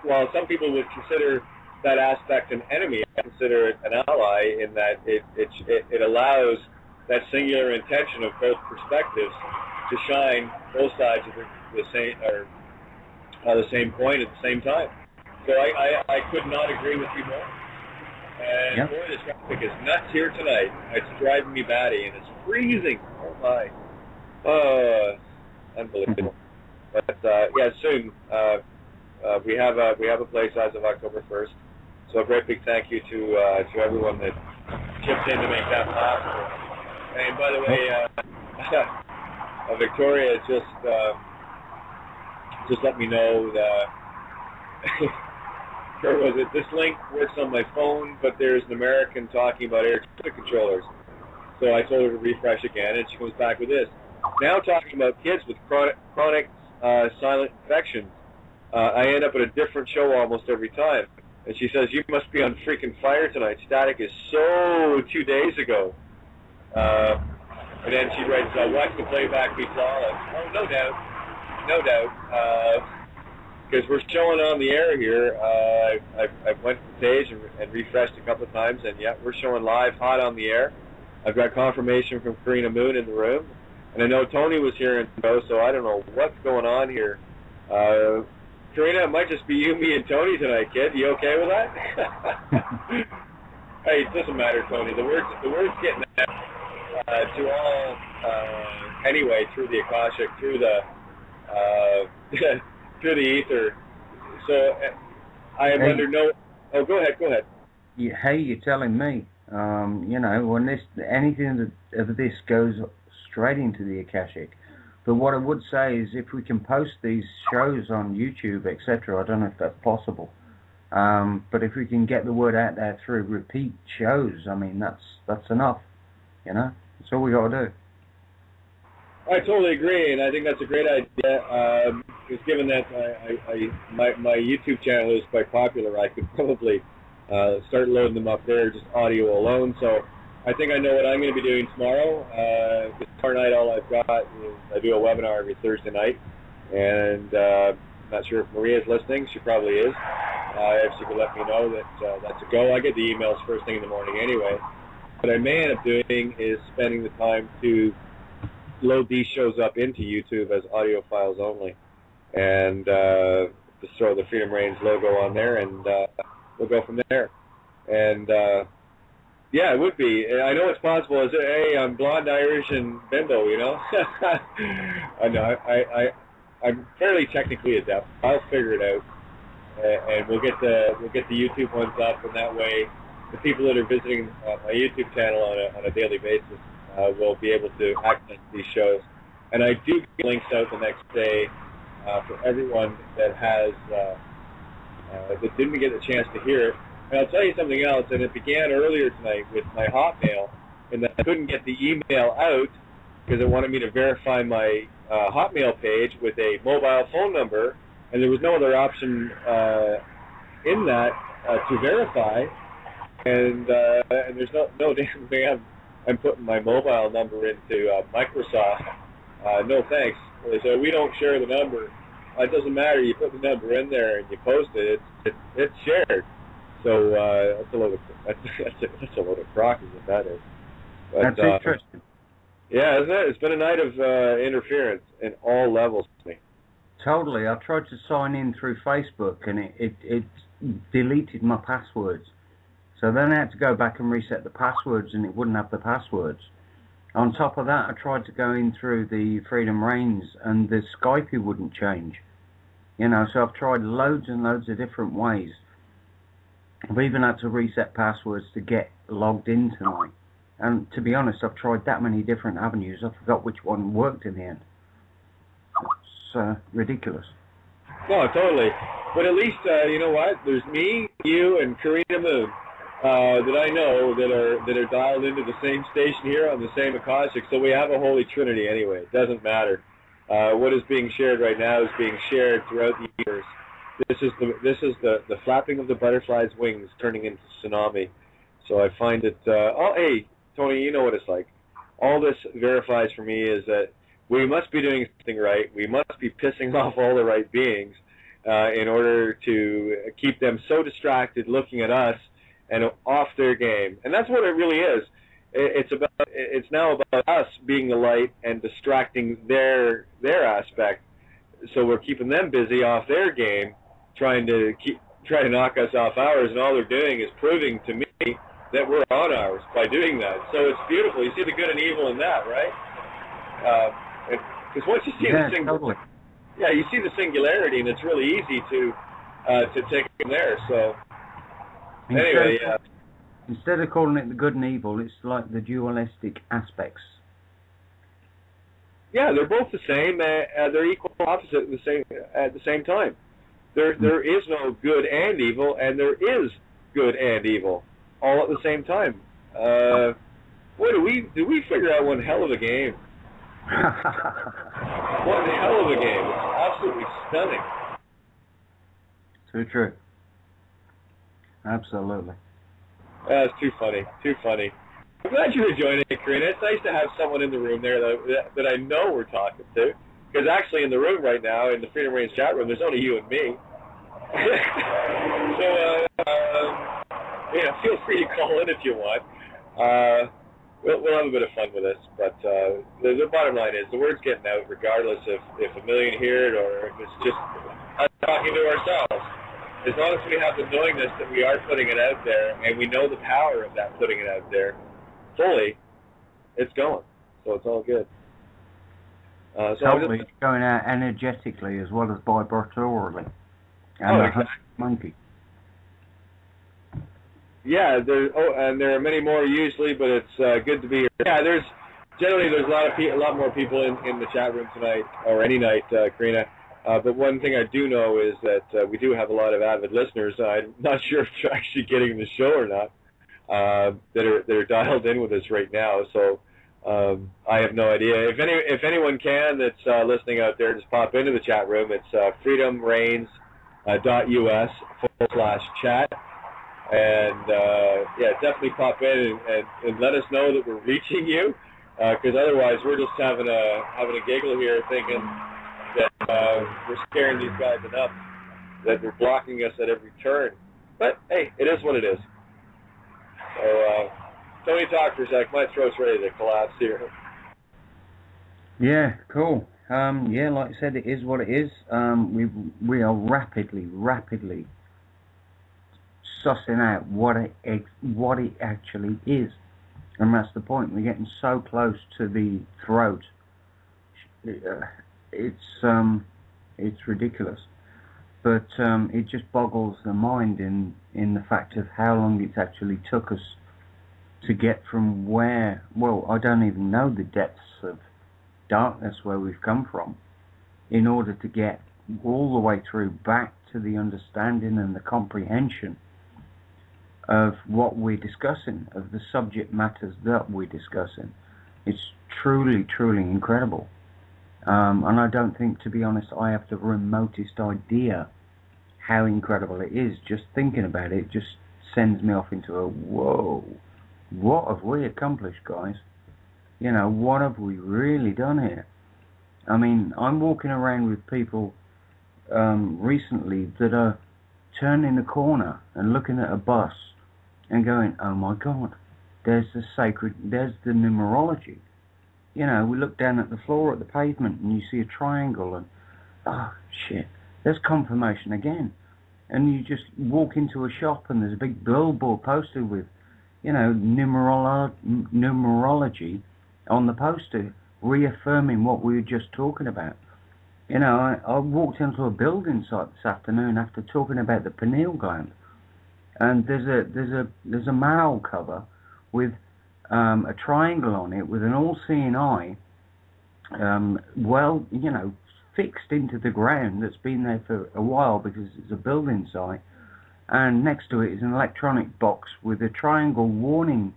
while some people would consider that aspect an enemy, I consider it an ally in that it allows that singular intention of both perspectives to shine both sides of the same coin at the same time. So I could not agree with you more. And boy, this traffic is nuts here tonight. It's driving me batty, and it's freezing. Oh my! Unbelievable. But yeah, soon we have a place as of October 1st. So a great big thank you to everyone that chipped in to make that possible. And by the way, Victoria just let me know that where was it? This link works on my phone, but there's an American talking about air traffic controllers. So I told her to refresh again, and she comes back with this. Now talking about kids with chronic silent infections. I end up at a different show almost every time. And she says, you must be on freaking fire tonight. Static is so 2 days ago. And then she writes, watch the playback be flawless. Oh, no doubt. No doubt. Because we're showing on the air here. I've went to the page and refreshed a couple of times, and yeah, we're showing live, hot on the air. I've got confirmation from Karina Moon in the room. And I know Tony was here, so I don't know what's going on here. Karina, it might just be you, me, and Tony tonight, kid. You okay with that? Hey, it doesn't matter, Tony. The word's getting out to all anyway through the Akashic, through the through the ether. So I am under no. Oh, go ahead. Hey, you're telling me. When anything of this goes straight into the Akashic. But what I would say is, if we can post these shows on YouTube, etc., I don't know if that's possible. But if we can get the word out there through repeat shows, I mean, that's enough. That's all we got to do. I totally agree, and I think that's a great idea. Because given that my YouTube channel is quite popular, I could probably start loading them up there, just audio alone. So I think I know what I'm going to be doing tomorrow. Tomorrow night, all I've got is I do a webinar every Thursday night, and I'm not sure if Maria's listening. She probably is. If she could let me know that that's a go. I get the emails first thing in the morning anyway. What I may end up doing is spending the time to load these shows up into YouTube as audio files only, and just throw the Freedom Reigns logo on there, and we'll go from there. And yeah, it would be. I know it's possible. Hey, I'm blonde, Irish, and bimbo. I know. I'm fairly technically adept. I'll figure it out, and we'll get the YouTube ones up, and that way, the people that are visiting my YouTube channel on a daily basis will be able to access these shows. And I do get links out the next day for everyone that has that didn't get a chance to hear it. And I'll tell you something else, and it began earlier tonight with my Hotmail, and that I couldn't get the email out because it wanted me to verify my Hotmail page with a mobile phone number, and there was no other option in that to verify, and there's no damn way I'm putting my mobile number into Microsoft. No thanks. They said, we don't share the number. It doesn't matter. You put the number in there and you post it. It's shared. So that's a load of crock is what that is. But, that's interesting. Yeah, isn't it? It's been a night of interference in all levels for me. Totally. I tried to sign in through Facebook, and it deleted my passwords. So then I had to go back and reset the passwords, and it wouldn't have the passwords. On top of that, I tried to go in through the Freedom Reigns, and the Skype wouldn't change. So I've tried loads and loads of different ways. I've even had to reset passwords to get logged in tonight. And to be honest, I've tried that many different avenues, I forgot which one worked in the end. It's ridiculous. No, totally. But at least, you know what? There's me, you, and Karina Moon that I know that are dialed into the same station here on the same Akashic. So we have a holy trinity anyway. It doesn't matter. What is being shared right now is being shared throughout the years. This is the flapping of the butterfly's wings turning into tsunami. So I find it. Oh, hey, Tony, you know what it's like. All this verifies for me is that we must be doing something right. We must be pissing off all the right beings in order to keep them so distracted looking at us and off their game. And that's what it really is. It's now about us being the light and distracting their aspect. So we're keeping them busy off their game, trying to knock us off ours, and all they're doing is proving to me that we're on ours by doing that. So it's beautiful. You see the good and evil in that, right? Because once you see the singularity, you see the singularity, and it's really easy to take it from there. So Anyway, yeah. Instead of calling it the good and evil, it's like the dualistic aspects. Yeah, they're both the same. They're equal opposite at the same time. There is no good and evil, and there is good and evil all at the same time. Boy, do we figure out one hell of a game. One hell of a game. It's absolutely stunning. Too true. Absolutely. That's too funny. Too funny. I'm glad you were joining, Karina. It's nice to have someone in the room there that I know we're talking to. Because actually in the room right now, in the Freedom Range chat room, there's only you and me. So, feel free to call in if you want. We'll have a bit of fun with this. But the bottom line is, the word's getting out regardless if a million hear it or if it's just us talking to ourselves. As long as we have the knowingness that we are putting it out there and we know the power of that putting it out there fully, it's going. So it's all good. Totally, it's going out energetically as well as vibratorily. And exactly. Monkey. Yeah, and there are many more usually, but it's good to be here. Yeah, there's a lot more people in the chat room tonight, or any night, Karina. But one thing I do know is that we do have a lot of avid listeners. I'm not sure if they're actually getting the show or not. That are dialed in with us right now. So I have no idea. If anyone can that's listening out there, just pop into the chat room. It's freedomreigns.us/chat. And definitely pop in and let us know that we're reaching you, because otherwise we're just having a giggle here, thinking that we're scaring these guys enough that they're blocking us at every turn. But hey, it is what it is. So Tony, talk for a sec. My throat's ready to collapse here. Yeah, cool. Like I said, it is what it is. We are rapidly sussing out what it actually is, and that's the point. We're getting so close to the throat. It's ridiculous, but it just boggles the mind in the fact of how long it's actually took us to get from where. Well, I don't even know the depths of darkness where we've come from, in order to get all the way through back to the understanding and the comprehension of what we're discussing, of the subject matters that we're discussing. It's truly incredible. And I don't think, to be honest, I have the remotest idea how incredible it is. Just thinking about it just sends me off into a, whoa, what have we accomplished, guys? What have we really done here? I mean, I'm walking around with people recently that are turning the corner and looking at a bus and going, oh my God, there's the numerology. We look down at the floor at the pavement and you see a triangle and, oh shit, there's confirmation again. And you just walk into a shop and there's a big billboard posted with, numerology on the poster, reaffirming what we were just talking about. I walked into a building site this afternoon after talking about the pineal gland, and there's a manhole cover with a triangle on it with an all-seeing eye, fixed into the ground, that's been there for a while because it's a building site, and next to it is an electronic box with a triangle warning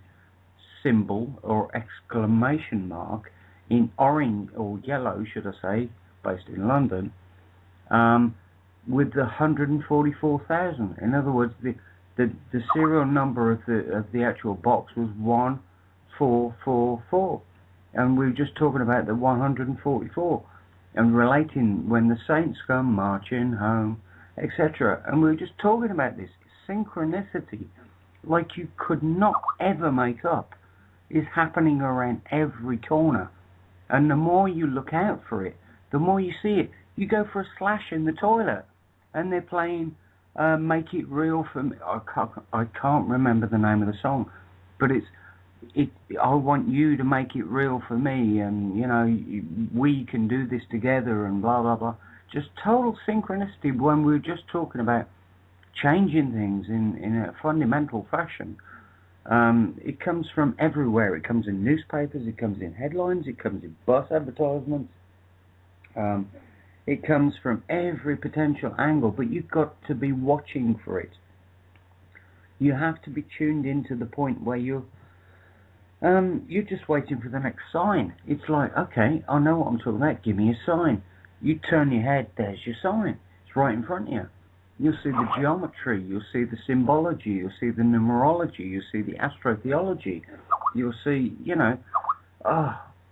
symbol or exclamation mark in orange or yellow, should I say, based in London, with the 144,000. In other words, the serial number of the actual box was 1444, and we were just talking about the 144 and relating when the saints come marching home, etc. And we were just talking about this synchronicity, like you could not ever make up, is happening around every corner. And the more you look out for it, the more you see it. You go for a slash in the toilet, and they're playing "Make It Real for Me." I can't remember the name of the song, but I want you to make it real for me, and we can do this together, and blah blah blah. Just total synchronicity when we were just talking about changing things in a fundamental fashion. It comes from everywhere. It comes in newspapers, it comes in headlines, it comes in bus advertisements. It comes from every potential angle, but you've got to be watching for it. You have to be tuned in to the point where you're just waiting for the next sign. It's like, okay, I know what I'm talking about, give me a sign. You turn your head, there's your sign. It's right in front of you. You'll see the geometry, you'll see the symbology, you'll see the numerology, you'll see the astrotheology, you'll see,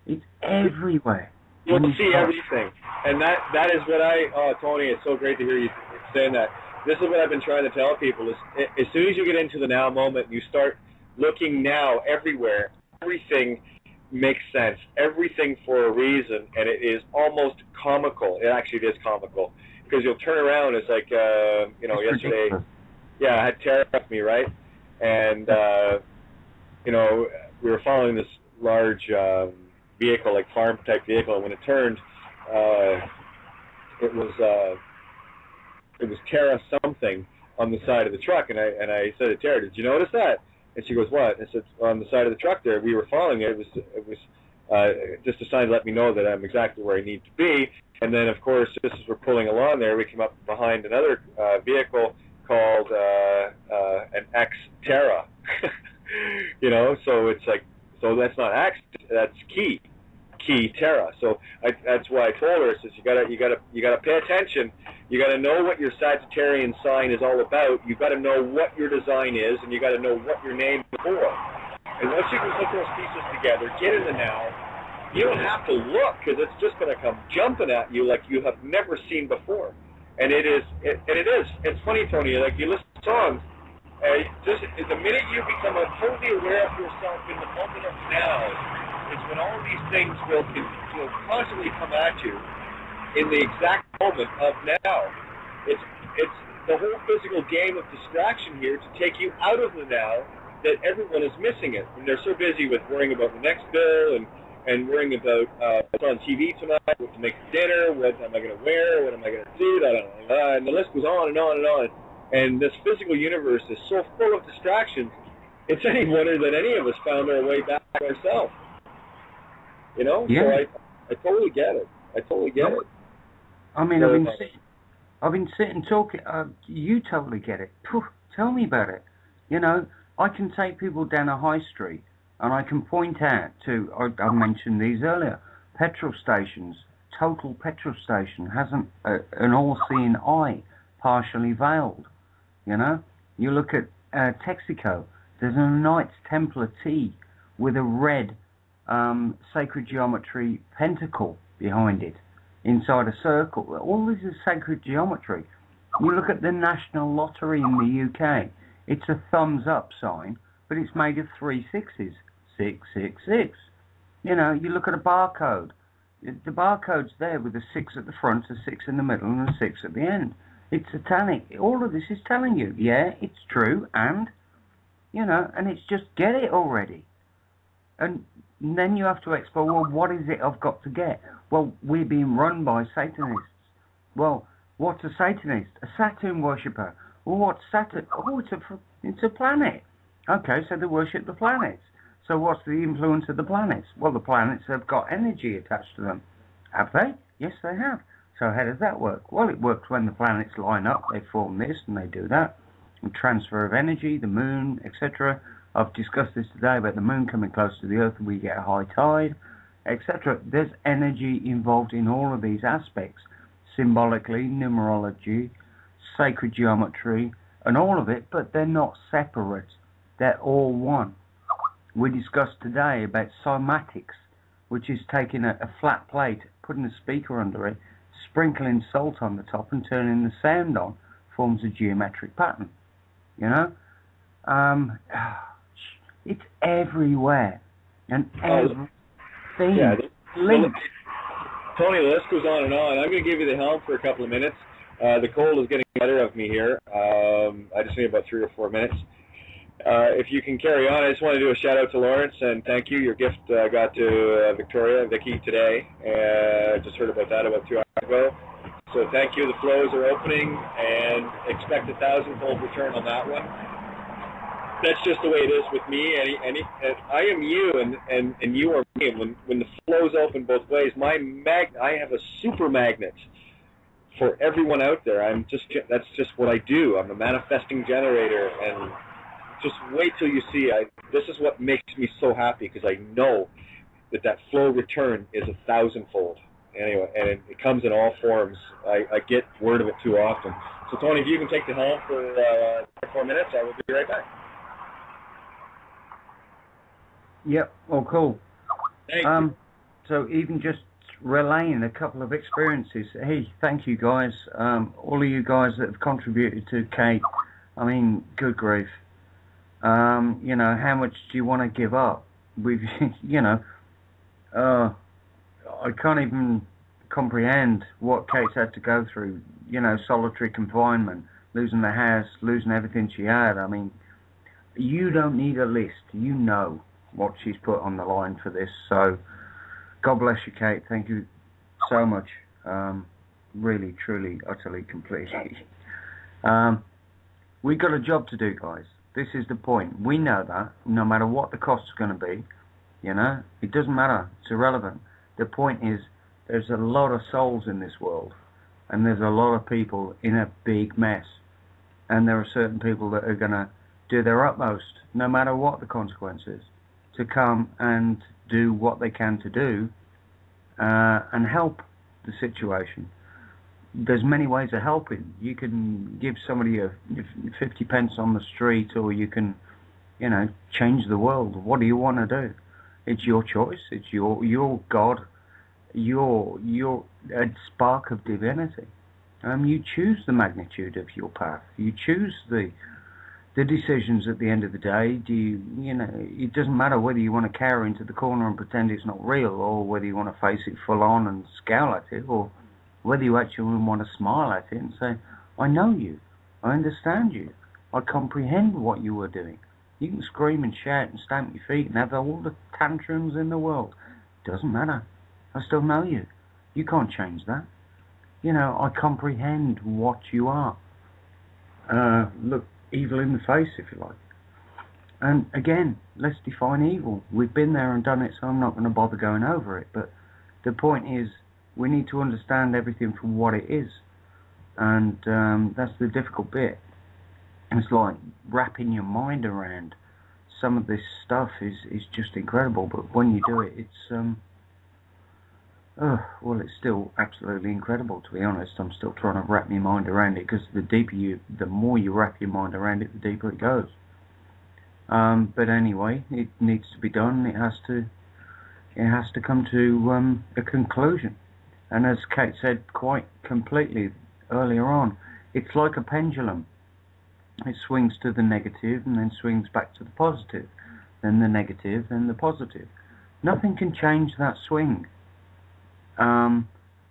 it's everywhere. You'll see everything. And that is what Tony, it's so great to hear you saying that. This is what I've been trying to tell people, is as soon as you get into the now moment, you start looking now everywhere, everything makes sense, everything for a reason, and it is almost comical. It actually is comical. Because you'll turn around, it's like, yesterday, I had Tara with me, right? And, we were following this large vehicle, like farm-type vehicle, and when it turned, it was Tara something on the side of the truck, and I said to Tara, did you notice that? And she goes, what? I said, on the side of the truck there, we were following it. It was just a sign to let me know that I'm exactly where I need to be. And then, of course, just as we're pulling along there, we came up behind another vehicle called an X-Terra. So it's like, so that's not X, that's Key Terra. So that's why I told her, says you gotta pay attention. You gotta know what your Sagittarian sign is all about. You gotta know what your design is, and you gotta know what your name is for. And once you can put those pieces together, get in the now. You don't have to look, because it's just going to come jumping at you like you have never seen before. And it is. It's funny, Tony, like you listen to songs, just the minute you become totally aware of yourself in the moment of now, is when all these things will constantly come at you in the exact moment of now. It's the whole physical game of distraction here to take you out of the now that everyone is missing it. And they're so busy with worrying about the next bill and worrying about what's on TV tonight, what to make for dinner, what am I going to wear, what am I going to do, and the list goes on and on and on. And this physical universe is so full of distractions, it's any wonder that any of us found our way back to ourselves. Yeah. So I totally get it. I mean, I've been sitting talking, you totally get it. Tell me about it. I can take people down a high street, and I can point out to, I mentioned these earlier, petrol stations. Total petrol station has an all-seeing eye, partially veiled. You look at Texaco, there's a Knights Templar T with a red sacred geometry pentacle behind it, inside a circle. All this is sacred geometry. You look at the National Lottery in the UK, it's a thumbs up sign, but it's made of 3 sixes. 666. You look at a barcode. The barcode's there with a 6 at the front, a 6 in the middle, and a 6 at the end. It's satanic. All of this is telling you, yeah, it's true, and it's just get it already. And then you have to explore, well, what is it I've got to get? Well, we're being run by Satanists. Well, what's a Satanist? A Saturn worshipper. Well, what's Saturn? Oh, it's a planet. Okay, so they worship the planets. So what's the influence of the planets? Well, the planets have got energy attached to them. Have they? Yes, they have. So how does that work? Well, it works when the planets line up. They form this and they do that. And transfer of energy, the moon, etc. I've discussed this today about the moon coming close to the Earth and we get a high tide, etc. There's energy involved in all of these aspects. Symbolically, numerology, sacred geometry, and all of it, but they're not separate. They're all one. We discussed today about cymatics, which is taking a flat plate, putting a speaker under it, sprinkling salt on the top and turning the sound on, forms a geometric pattern. It's everywhere. And everything linked. Tony, the list goes on and on. I'm going to give you the helm for a couple of minutes. The cold is getting better of me here. I just need about 3 or 4 minutes. If you can carry on, I just want to do a shout out to Lawrence and thank you. Your gift got to Victoria and Vicky today. I just heard about that about 2 hours ago. So thank you. The flows are opening, and expect a 1,000-fold return on that one. That's just the way it is with me. And I am you, and you are me. And when the flows open both ways, I have a super magnet for everyone out there. That's just what I do. I'm a manifesting generator, and just wait till you see. This is what makes me so happy, because I know that flow return is 1,000-fold. Anyway, and it comes in all forms. I get word of it too often. So Tony, if you can take the helm for 4 minutes, I will be right back. Yep. Oh, cool. Thank you. So even just relaying a couple of experiences. Hey, thank you guys. All of you guys that have contributed to Kate. I mean, good grief. You know, how much do you want to give up? We've, you know, I can't even comprehend what Kate's had to go through. You know, solitary confinement, losing the house, losing everything she had. I mean, you don't need a list. You know what she's put on the line for this. So, God bless you, Kate. Thank you so much. Really, truly, utterly, completely. We've got a job to do, guys. This is the point. We know that, no matter what the cost is going to be, you know, it doesn't matter. It's irrelevant. The point is, there's a lot of souls in this world, and there's a lot of people in a big mess. And there are certain people that are going to do their utmost, no matter what the consequences, to come and do what they can to do and help the situation. There's many ways of helping. You can give somebody 50 pence on the street, or you can, you know, change the world. What do you want to do? It's your choice. It's your God, your a spark of divinity. You choose the magnitude of your path. You choose the decisions at the end of the day. You know, it doesn't matter whether you want to cower into the corner and pretend it's not real, or whether you want to face it full on and scowl at it, or whether you actually want to smile at it and say, I know you, I understand you, I comprehend what you were doing. You can scream and shout and stamp your feet and have all the tantrums in the world. Doesn't matter. I still know you. You can't change that. You know, I comprehend what you are. Look evil in the face, if you like. And again, let's define evil. We've been there and done it, so I'm not going to bother going over it. But the point is, we need to understand everything for what it is. And that's the difficult bit. It's like wrapping your mind around some of this stuff is just incredible. But when you do it, it's well, it's still absolutely incredible, to be honest. I'm still trying to wrap my mind around it, because the more you wrap your mind around it, the deeper it goes. But anyway, it needs to be done. It has to come to a conclusion. And as Kate said quite completely earlier on, it's like a pendulum. It swings to the negative and then swings back to the positive, then the negative, then the positive. Nothing can change that swing.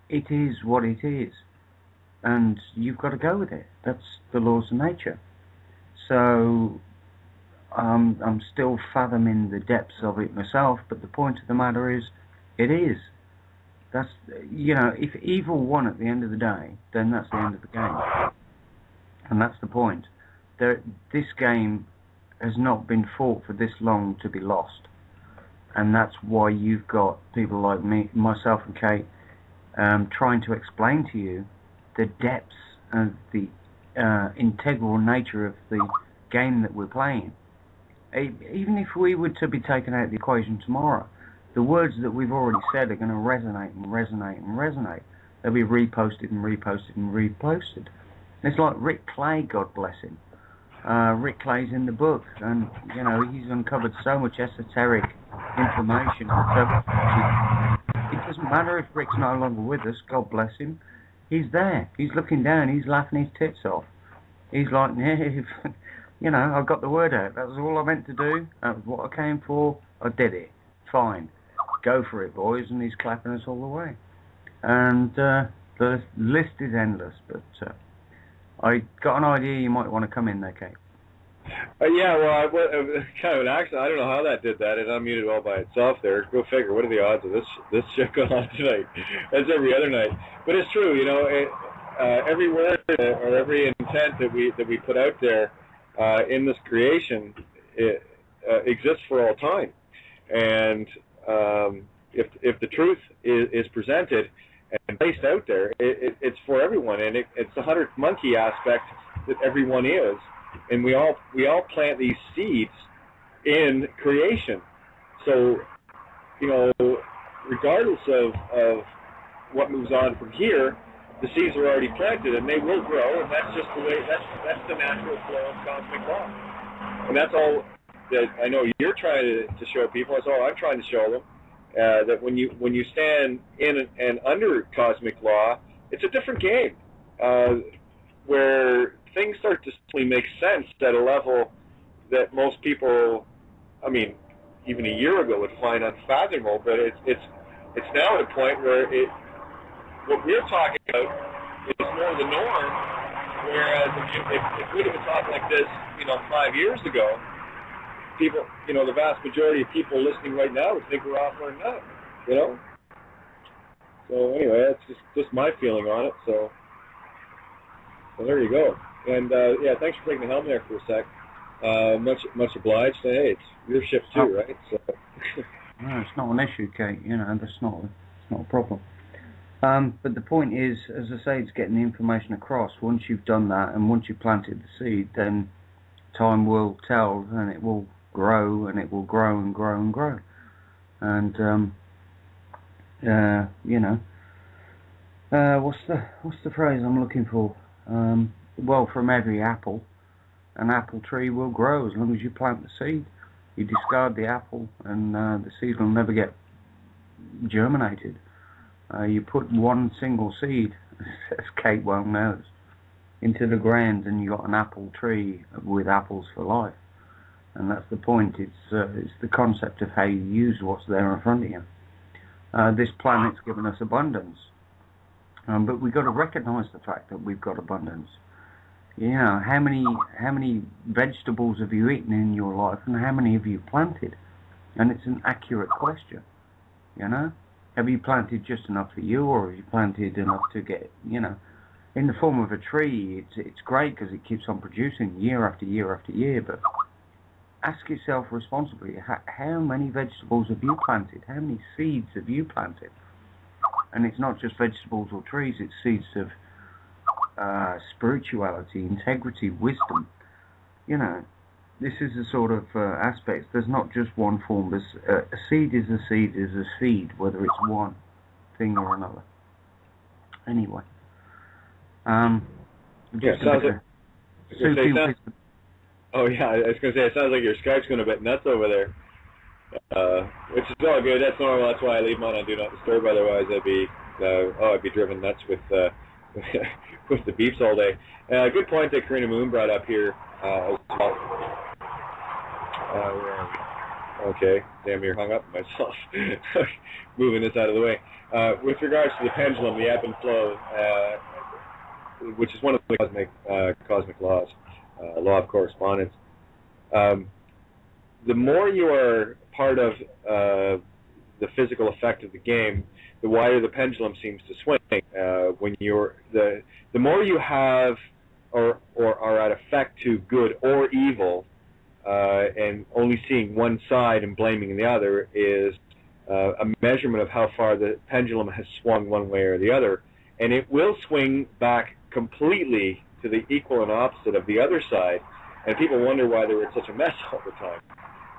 It is what it is, and you've got to go with it. That's the laws of nature. So I'm still fathoming the depths of it myself, but the point of the matter is, it is. That's, you know, if evil won at the end of the day, then that's the end of the game, and that's the point. This game has not been fought for this long to be lost. And that's why you've got people like me, myself and Kate, trying to explain to you the depths and the integral nature of the game that we're playing. Even if we were to be taken out of the equation tomorrow, the words that we've already said are going to resonate and resonate and resonate. They'll be reposted and reposted and reposted. It's like Rick Clay, God bless him. Rick Clay's in the book, and you know, he's uncovered so much esoteric information. So it doesn't matter if Rick's no longer with us, God bless him. He's there. He's looking down. He's laughing his tits off. He's like, you know, I got the word out. That was all I meant to do. That was what I came for. I did it. Fine. Go for it, boys. And he's clapping us all the way. And the list is endless, but I got an idea you might want to come in there, Kate. Yeah, well, kind of an accident. I don't know how that did that. It unmuted all by itself there. Go figure. What are the odds of this shit going on tonight? That's every other night. But it's true, you know. every word or every intent that we put out there in this creation exists for all time. And if the truth is presented and placed out there, it's for everyone, and it's the 100th monkey aspect that everyone is, and we all plant these seeds in creation. So, you know, regardless of what moves on from here, the seeds are already planted, and they will grow, and that's just the way. That's the natural flow of cosmic law, and that's all that I know you're trying to show people. That's all I'm trying to show them. That when you stand in and under cosmic law, it's a different game, where things start to simply make sense at a level that most people, I mean, even a year ago would find unfathomable. But it's now at a point where what we're talking about is more the norm. Whereas if we'd have been talking like this, 5 years ago, people, the vast majority of people listening right now would think we're off our nut, So anyway, that's just my feeling on it. So there you go. And yeah, thanks for taking the helm there for a sec. Much obliged. Hey, it's your ship too, right? So. No, it's not an issue, Kate. That's not a problem. But the point is, as I say, it's getting the information across. Once you've done that, and once you've planted the seed, then time will tell, and it will grow, and it will grow and grow and grow. And what's the phrase I'm looking for? Well, from every apple, an apple tree will grow as long as you plant the seed. You discard the apple, and the seed will never get germinated. You put one single seed, as Kate well knows, into the ground, and you got an apple tree with apples for life. And that's the point. It's the concept of how you use what's there in front of you. This planet's given us abundance, but we've got to recognise the fact that we've got abundance. How many vegetables have you eaten in your life, and how many have you planted? And it's an accurate question. Have you planted just enough for you, or have you planted enough to get, in the form of a tree? It's great because it keeps on producing year after year after year, but ask yourself responsibly, how many vegetables have you planted? How many seeds have you planted? And it's not just vegetables or trees, it's seeds of spirituality, integrity, wisdom. This is the sort of aspects. There's not just one form. There's, a seed is a seed is a seed, whether it's one thing or another. Anyway. Oh yeah, I was going to say, it sounds like your Skype's going a bit nuts over there, which is all good. That's normal. That's why I leave mine on Do Not Disturb. Otherwise, I'd be driven nuts with with the beeps all day. Good point that Karina Moon brought up here as well. Okay, damn, you're hung up myself. Moving this out of the way. With regards to the pendulum, the ebb and flow, which is one of the cosmic laws. Law of correspondence. The more you are part of the physical effect of the game, the wider the pendulum seems to swing. When you're the more you have or are at effect to good or evil, and only seeing one side and blaming the other is a measurement of how far the pendulum has swung one way or the other, and it will swing back completely to the equal and opposite of the other side, and people wonder why they were in such a mess all the time.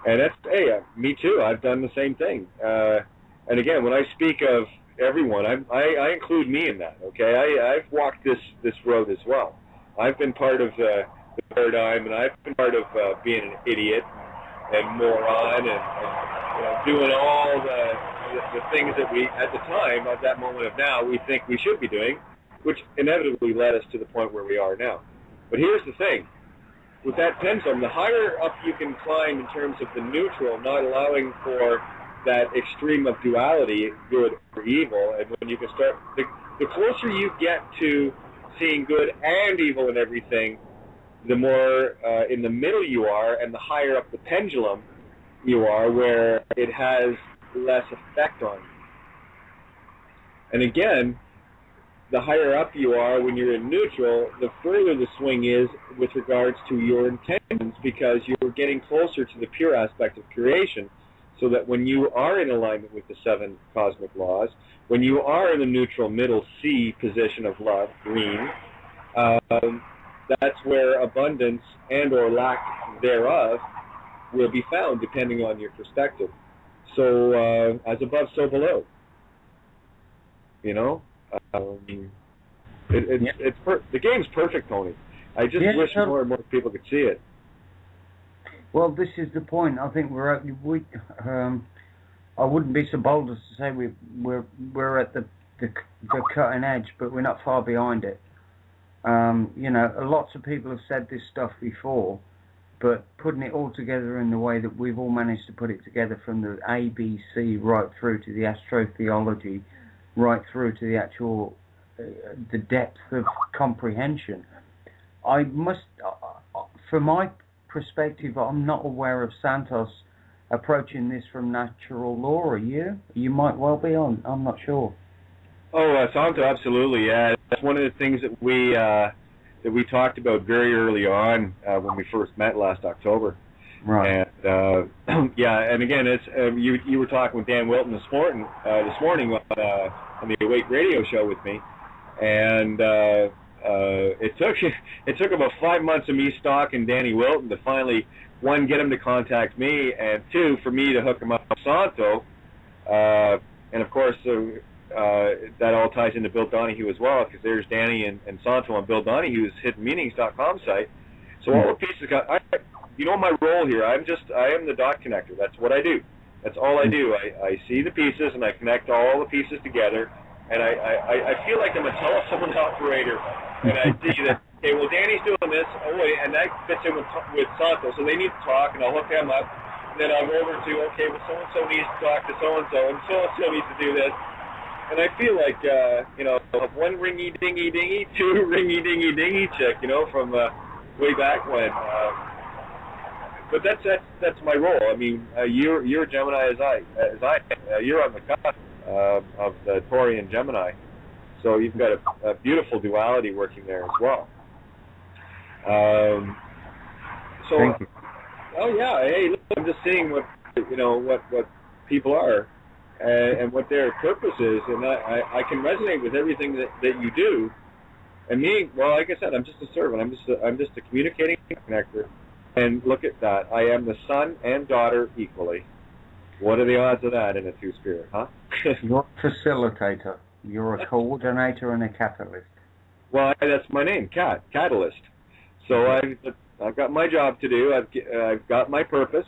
And that's, hey, me too. I've done the same thing. And again, when I speak of everyone, I include me in that. Okay, I've walked this road as well. I've been part of the paradigm, and I've been part of being an idiot and moron and doing all the things that we, at the time, at that moment of now, we think we should be doing, which inevitably led us to the point where we are now. But here's the thing. With that pendulum, the higher up you can climb in terms of the neutral, not allowing for that extreme of duality, good or evil, and when you can start, the closer you get to seeing good and evil in everything, the more in the middle you are, and the higher up the pendulum you are, where it has less effect on you. And again, the higher up you are when you're in neutral, the further the swing is with regards to your intentions, because you're getting closer to the pure aspect of creation, so that when you are in alignment with the 7 cosmic laws, when you are in the neutral middle C position of love, green, that's where abundance and or lack thereof will be found, depending on your perspective. So as above, so below. You know, the game's perfect, Tony. I just wish more and more people could see it. Well, this is the point. I think I wouldn't be so bold as to say we're at the cutting edge, but we're not far behind it. You know, lots of people have said this stuff before, but putting it all together in the way that we've all managed to put it together, from the ABC right through to the astrotheology, right through to the actual the depth of comprehension. I must, from my perspective, I'm not aware of Santos approaching this from natural law. Are you? You might well be on. I'm not sure. Oh, Santo, absolutely. Yeah, that's one of the things that we talked about very early on when we first met last October. Right. And yeah, and again, it's you were talking with Dan Wilton this morning on the Awake Radio show with me, and it took about 5 months of me stalking Danny Wilton to finally, 1, get him to contact me, and 2, for me to hook him up with Santo, and of course that all ties into Bill Donahue as well, because there's Danny and Santo on Bill Donahue's hiddenmeanings.com site. So all the pieces you know my role here. I am the dot connector. That's what I do. That's all I do. I see the pieces and I connect all the pieces together, and I feel like I'm a telephone operator, and I see that, okay, well, Danny's doing this, oh wait, and that fits in with Santo, so they need to talk, and I'll hook them up, and then I'll go over to, okay, well, so-and-so needs to talk to so-and-so, and so-and-so needs to do this. And I feel like, you know, 1 ringy-dingy-dingy, 2 ringy-dingy-dingy chick, you know, from way back when. But that's my role. I mean, you're a Gemini as I you're on the cusp of the Taurian Gemini, so you've got a beautiful duality working there as well. So, thank you. Oh yeah, hey, look, I'm just seeing what people are and what their purpose is, and I can resonate with everything that you do. And me, well, like I said, I'm just a servant. I'm just a communicating connector. And look at that. I am the son and daughter equally. What are the odds of that in a two-spirit, huh? You're a facilitator. You're a coordinator and a catalyst. Well, that's my name, Catalyst. So I've got my job to do. I've got my purpose,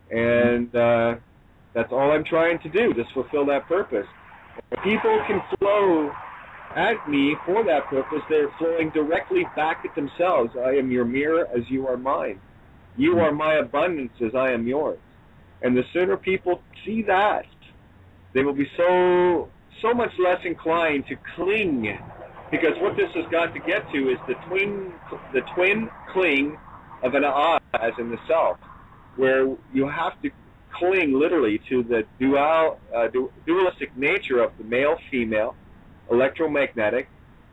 and that's all I'm trying to do, just fulfill that purpose. If people can flow at me for that purpose, they're flowing directly back at themselves. I am your mirror as you are mine. You are my abundance as I am yours. And the sooner people see that, they will be so much less inclined to cling. Because what this has got to get to is the twin cling of an I, as in the self, where you have to cling literally to the dualistic nature of the male-female, electromagnetic,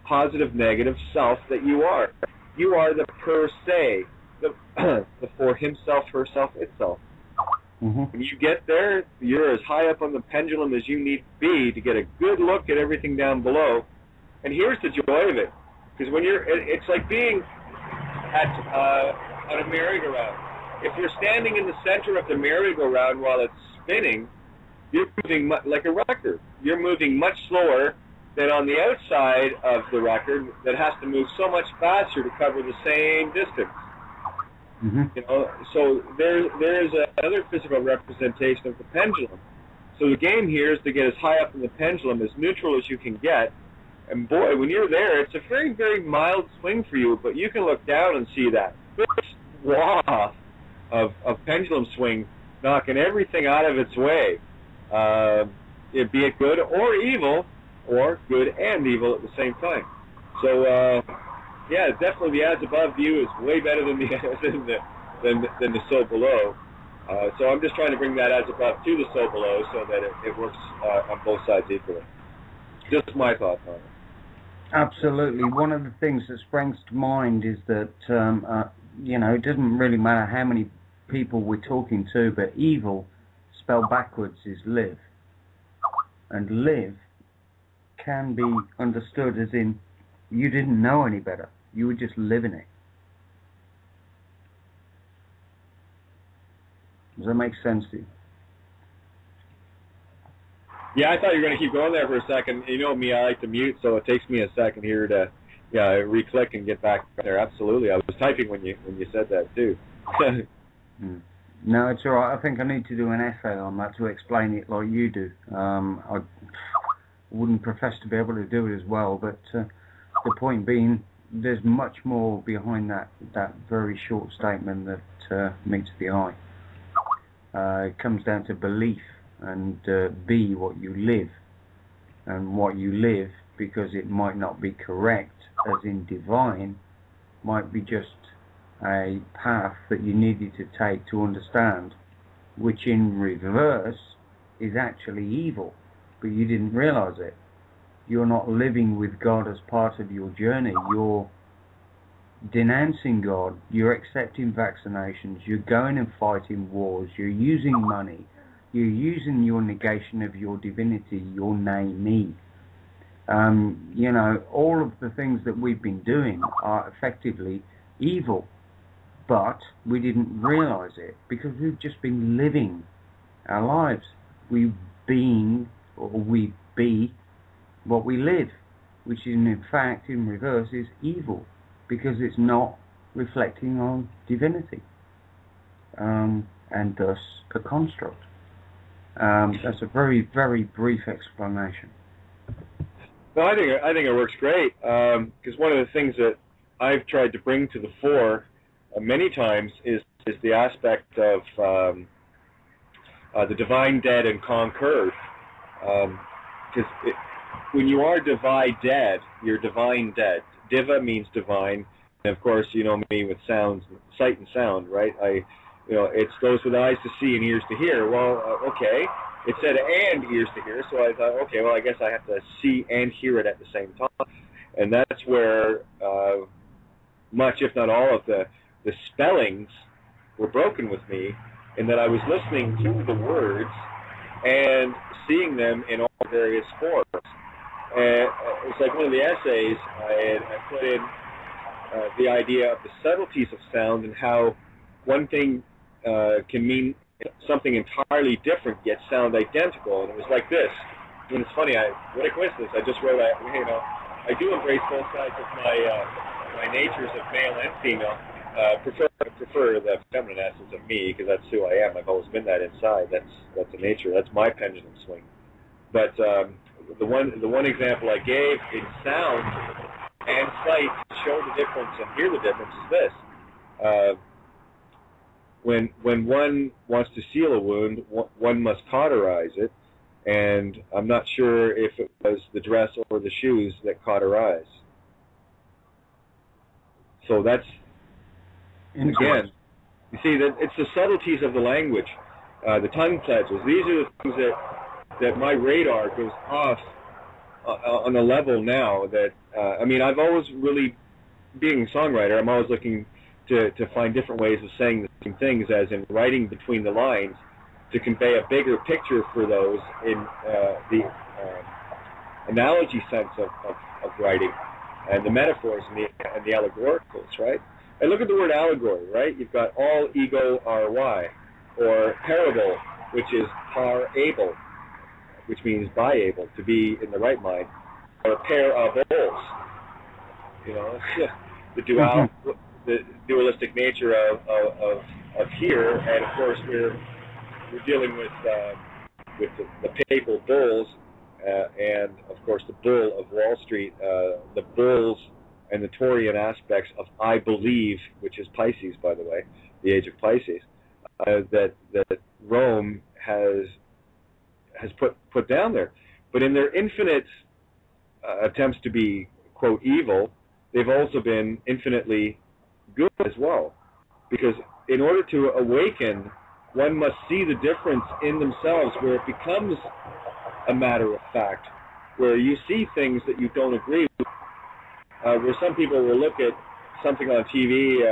positive-negative self that you are. You are the per se, the for himself, herself, itself. Mm-hmm. When you get there, you're as high up on the pendulum as you need to be to get a good look at everything down below. And here's the joy of it, because when it's like being on a merry-go-round. If you're standing in the center of the merry-go-round while it's spinning, you're moving like a record. You're moving much slower than on the outside of the record that has to move so much faster to cover the same distance. Mm-hmm. You know, so there is another physical representation of the pendulum. So the game here is to get as high up in the pendulum, as neutral as you can get. And boy, when you're there, it's a very, very mild swing for you, but you can look down and see that swath of pendulum swing knocking everything out of its way, be it good or evil, or good and evil at the same time. So yeah, definitely the as above view is way better than the so below. So I'm just trying to bring that as above to the so below so that it works on both sides equally. Just my thoughts on it. Absolutely. One of the things that springs to mind is that, it doesn't really matter how many people we're talking to, but evil spelled backwards is live. And live can be understood as in you didn't know any better. You were just living it. Does that make sense to you? Yeah, I thought you were going to keep going there for a second. You know me, I like to mute, so it takes me a second here to re-click and get back there. Absolutely. I was typing when you said that, too. No, it's all right. I think I need to do an essay on that to explain it like you do. I wouldn't profess to be able to do it as well, but the point being, there's much more behind that very short statement that meets the eye. It comes down to belief and be what you live. And what you live, because it might not be correct, as in divine, might be just a path that you needed to take to understand, which in reverse is actually evil, but you didn't realize it. You're not living with God as part of your journey. You're denouncing God. You're accepting vaccinations. You're going and fighting wars. You're using money. You're using your negation of your divinity, your name-me. All of the things that we've been doing are effectively evil, but we didn't realize it because we've just been living our lives. We be what we live, which in fact, in reverse, is evil because it's not reflecting on divinity, and thus a construct. That's a very, very brief explanation. No, I think it works great, because one of the things that I've tried to bring to the fore many times is the aspect of the divine dead and conquered. Because when you are divine dead, you're divine dead. Diva means divine, and of course, you know me with sounds, sight and sound, right? It's those with eyes to see and ears to hear. Well, okay, it said and ears to hear, so I thought, okay, well, I guess I have to see and hear it at the same time. And that's where much, if not all, of the spellings were broken with me, in that I was listening to the words and seeing them in all various forms. And it's like one of the essays I put in the idea of the subtleties of sound and how one thing can mean something entirely different yet sound identical. And it was like this. And it's funny, what a coincidence. I just wrote, I do embrace both sides of my natures of male and female. Prefer the feminine essence of me, because that's who I am. I've always been that inside. That's a nature. That's my pendulum swing. But the one example I gave in sound and sight to show the difference and hear the difference is this. When one wants to seal a wound, one must cauterize it, and I'm not sure if it was the dress or the shoes that cauterize. So that's, again, you see, that it's the subtleties of the language, the tongue pledges. These are the things that my radar goes off on a level now that, I've always really, being a songwriter, I'm always looking to find different ways of saying the same things, as in writing between the lines, to convey a bigger picture for those in the analogy sense of writing, and the metaphors and the allegoricals, right? And look at the word allegory, right? You've got all ego ry, or parable, which is par able, which means by able, to be in the right mind, or a pair of bowls. The dualistic nature of here, and of course we're dealing with the papal bulls, and of course the bull of Wall Street, the bulls and the Taurian aspects of I believe, which is Pisces, by the way, the age of Pisces, that Rome has put down there. But in their infinite attempts to be, quote, evil, they've also been infinitely good as well. Because in order to awaken, one must see the difference in themselves, where it becomes a matter of fact, where you see things that you don't agree with, where some people will look at something on TV,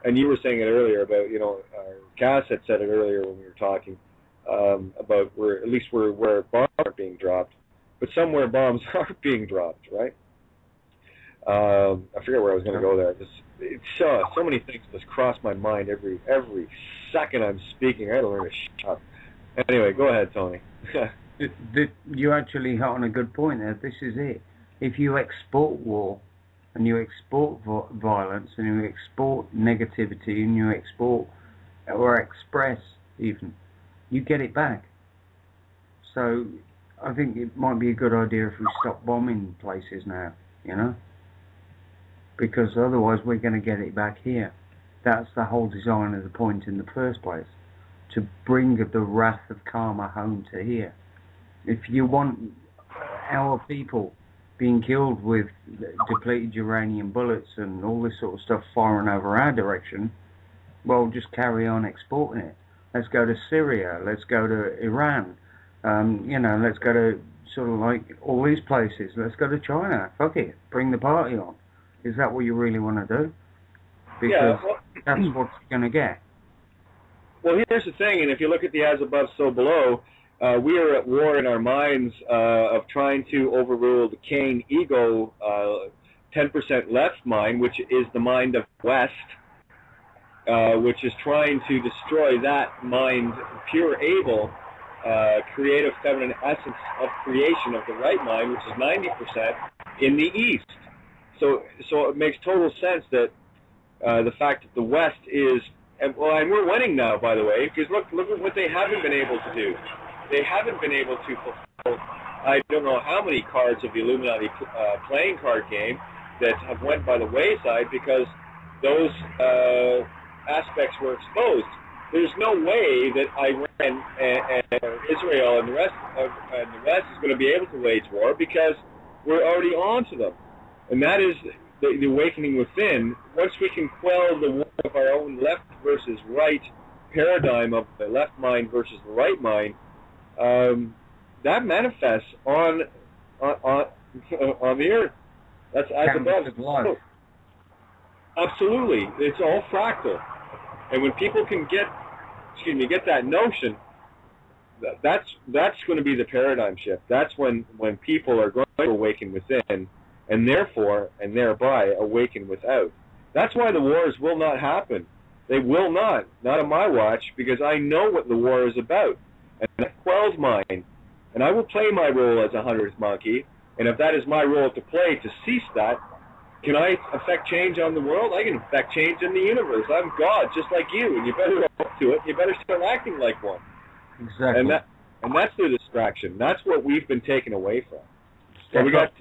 and you were saying it earlier about, Cass had said it earlier when we were talking about where bombs aren't being dropped, but somewhere bombs are being dropped, right? I forget where I was going to go there. So many things just cross my mind every second I'm speaking. I had to learn to shut up. Anyway, go ahead, Tony. You actually hit on a good point there. This is it. If you export war, and you export violence, and you export negativity, and you export or express even, you get it back. So I think it might be a good idea if we stop bombing places now, because otherwise we're going to get it back here. That's the whole design of the point in the first place, to bring the wrath of karma home to here. If you want our people being killed with depleted uranium bullets and all this sort of stuff firing over our direction, well, just carry on exporting it. Let's go to Syria, let's go to Iran, let's go to sort of like all these places. Let's go to China. Fuck it, bring the party on. Is that what you really want to do? Because that's what you're going to get. Well, here's the thing, and if you look at the as above, so below, we are at war in our minds of trying to overrule the Cain ego 10% left mind, which is the mind of West, which is trying to destroy that mind, pure able, creative feminine essence of creation of the right mind, which is 90% in the East. So it makes total sense that the fact that the West is, and we're winning now, by the way, because look at what they haven't been able to do. They haven't been able to fulfill, I don't know how many cards of the Illuminati playing card game that have went by the wayside because those aspects were exposed. There's no way that Iran and Israel and the rest is going to be able to wage war because we're already on to them. And that is the awakening within. Once we can quell the war of our own left versus right paradigm of the left mind versus the right mind, that manifests on the earth. That's as above. Absolutely, it's all fractal. And when people can get that notion, that's going to be the paradigm shift. That's when people are going to awaken within, and therefore, and thereby, awaken without. That's why the wars will not happen. They will not on my watch, because I know what the war is about. And I quelled mine, and I will play my role as a 100th monkey, and if that is my role to play to cease that, can I affect change on the world? I can affect change in the universe. I'm God, just like you, and you better go up to it. You better start acting like one. Exactly. And that's the distraction. That's what we've been taken away from. So we got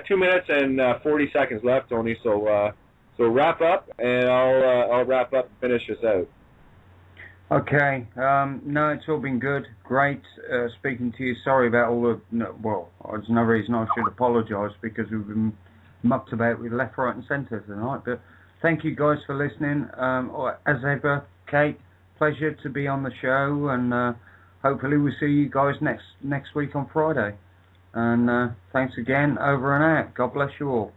2 minutes and 40 seconds left, Tony. So wrap up, and I'll wrap up and finish this out. Okay. No, it's all been good. Great speaking to you. Sorry about all the... there's no reason I should apologise because we've been mucked about with left, right and centre tonight. But thank you guys for listening. As ever, Kate, pleasure to be on the show, and hopefully we'll see you guys next week on Friday. And thanks again. Over and out. God bless you all.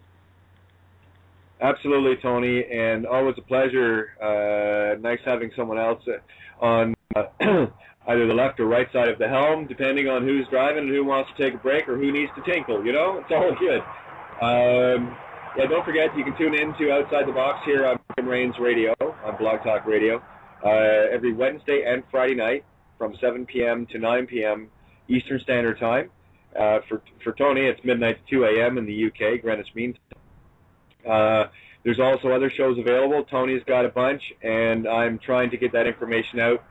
Absolutely, Tony, and always a pleasure. Nice having someone else on either the left or right side of the helm, depending on who's driving and who wants to take a break or who needs to tinkle, It's all good. Don't forget, you can tune in to Outside the Box here on Freedom Reigns Radio, on Blog Talk Radio, every Wednesday and Friday night from 7 p.m. to 9 p.m. Eastern Standard Time. For Tony, it's midnight to 2 a.m. in the UK, Greenwich Mean Time. There's also other shows available. Tony's got a bunch, and I'm trying to get that information out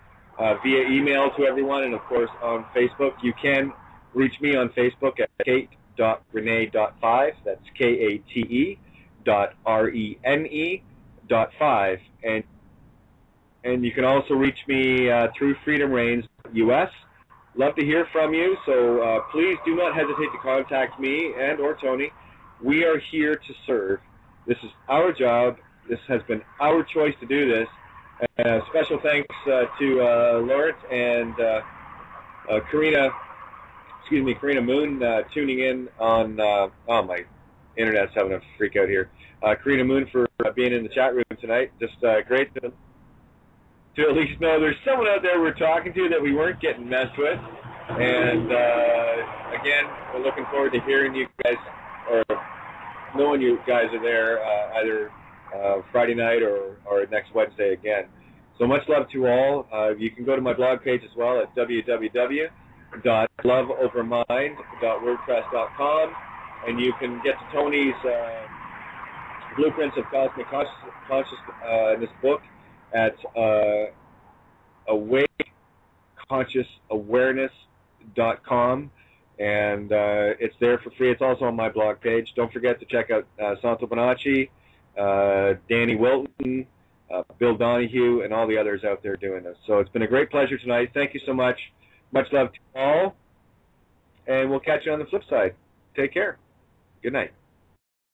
via email to everyone, and of course on Facebook. You can reach me on Facebook at kate.rene.5. That's KATE.RENE.5, and you can also reach me through Freedom Reigns US. Love to hear from you, so please do not hesitate to contact me and or Tony. We are here to serve. This is our job. This has been our choice to do this. Special thanks to Lawrence and Karina Karina Moon tuning in on, oh, my internet's having a freak out here. Karina Moon for being in the chat room tonight. Just great to at least know there's someone out there we're talking to that we weren't getting messed with. And again, we're looking forward to hearing you guys, or knowing you guys are there either Friday night or next Wednesday again. So much love to all. You can go to my blog page as well at www.loveovermind.wordpress.com, and you can get to Tony's Blueprints of Cosmic Consciousness in this book at awakeconsciousawareness.com, and it's there for free. It's also on my blog page. Don't forget to check out Santo Bonacci, Danny Wilton, Bill Donahue, and all the others out there doing this. So it's been a great pleasure tonight. Thank you so much. Much love to all, and we'll catch you on the flip side. Take care. Good night.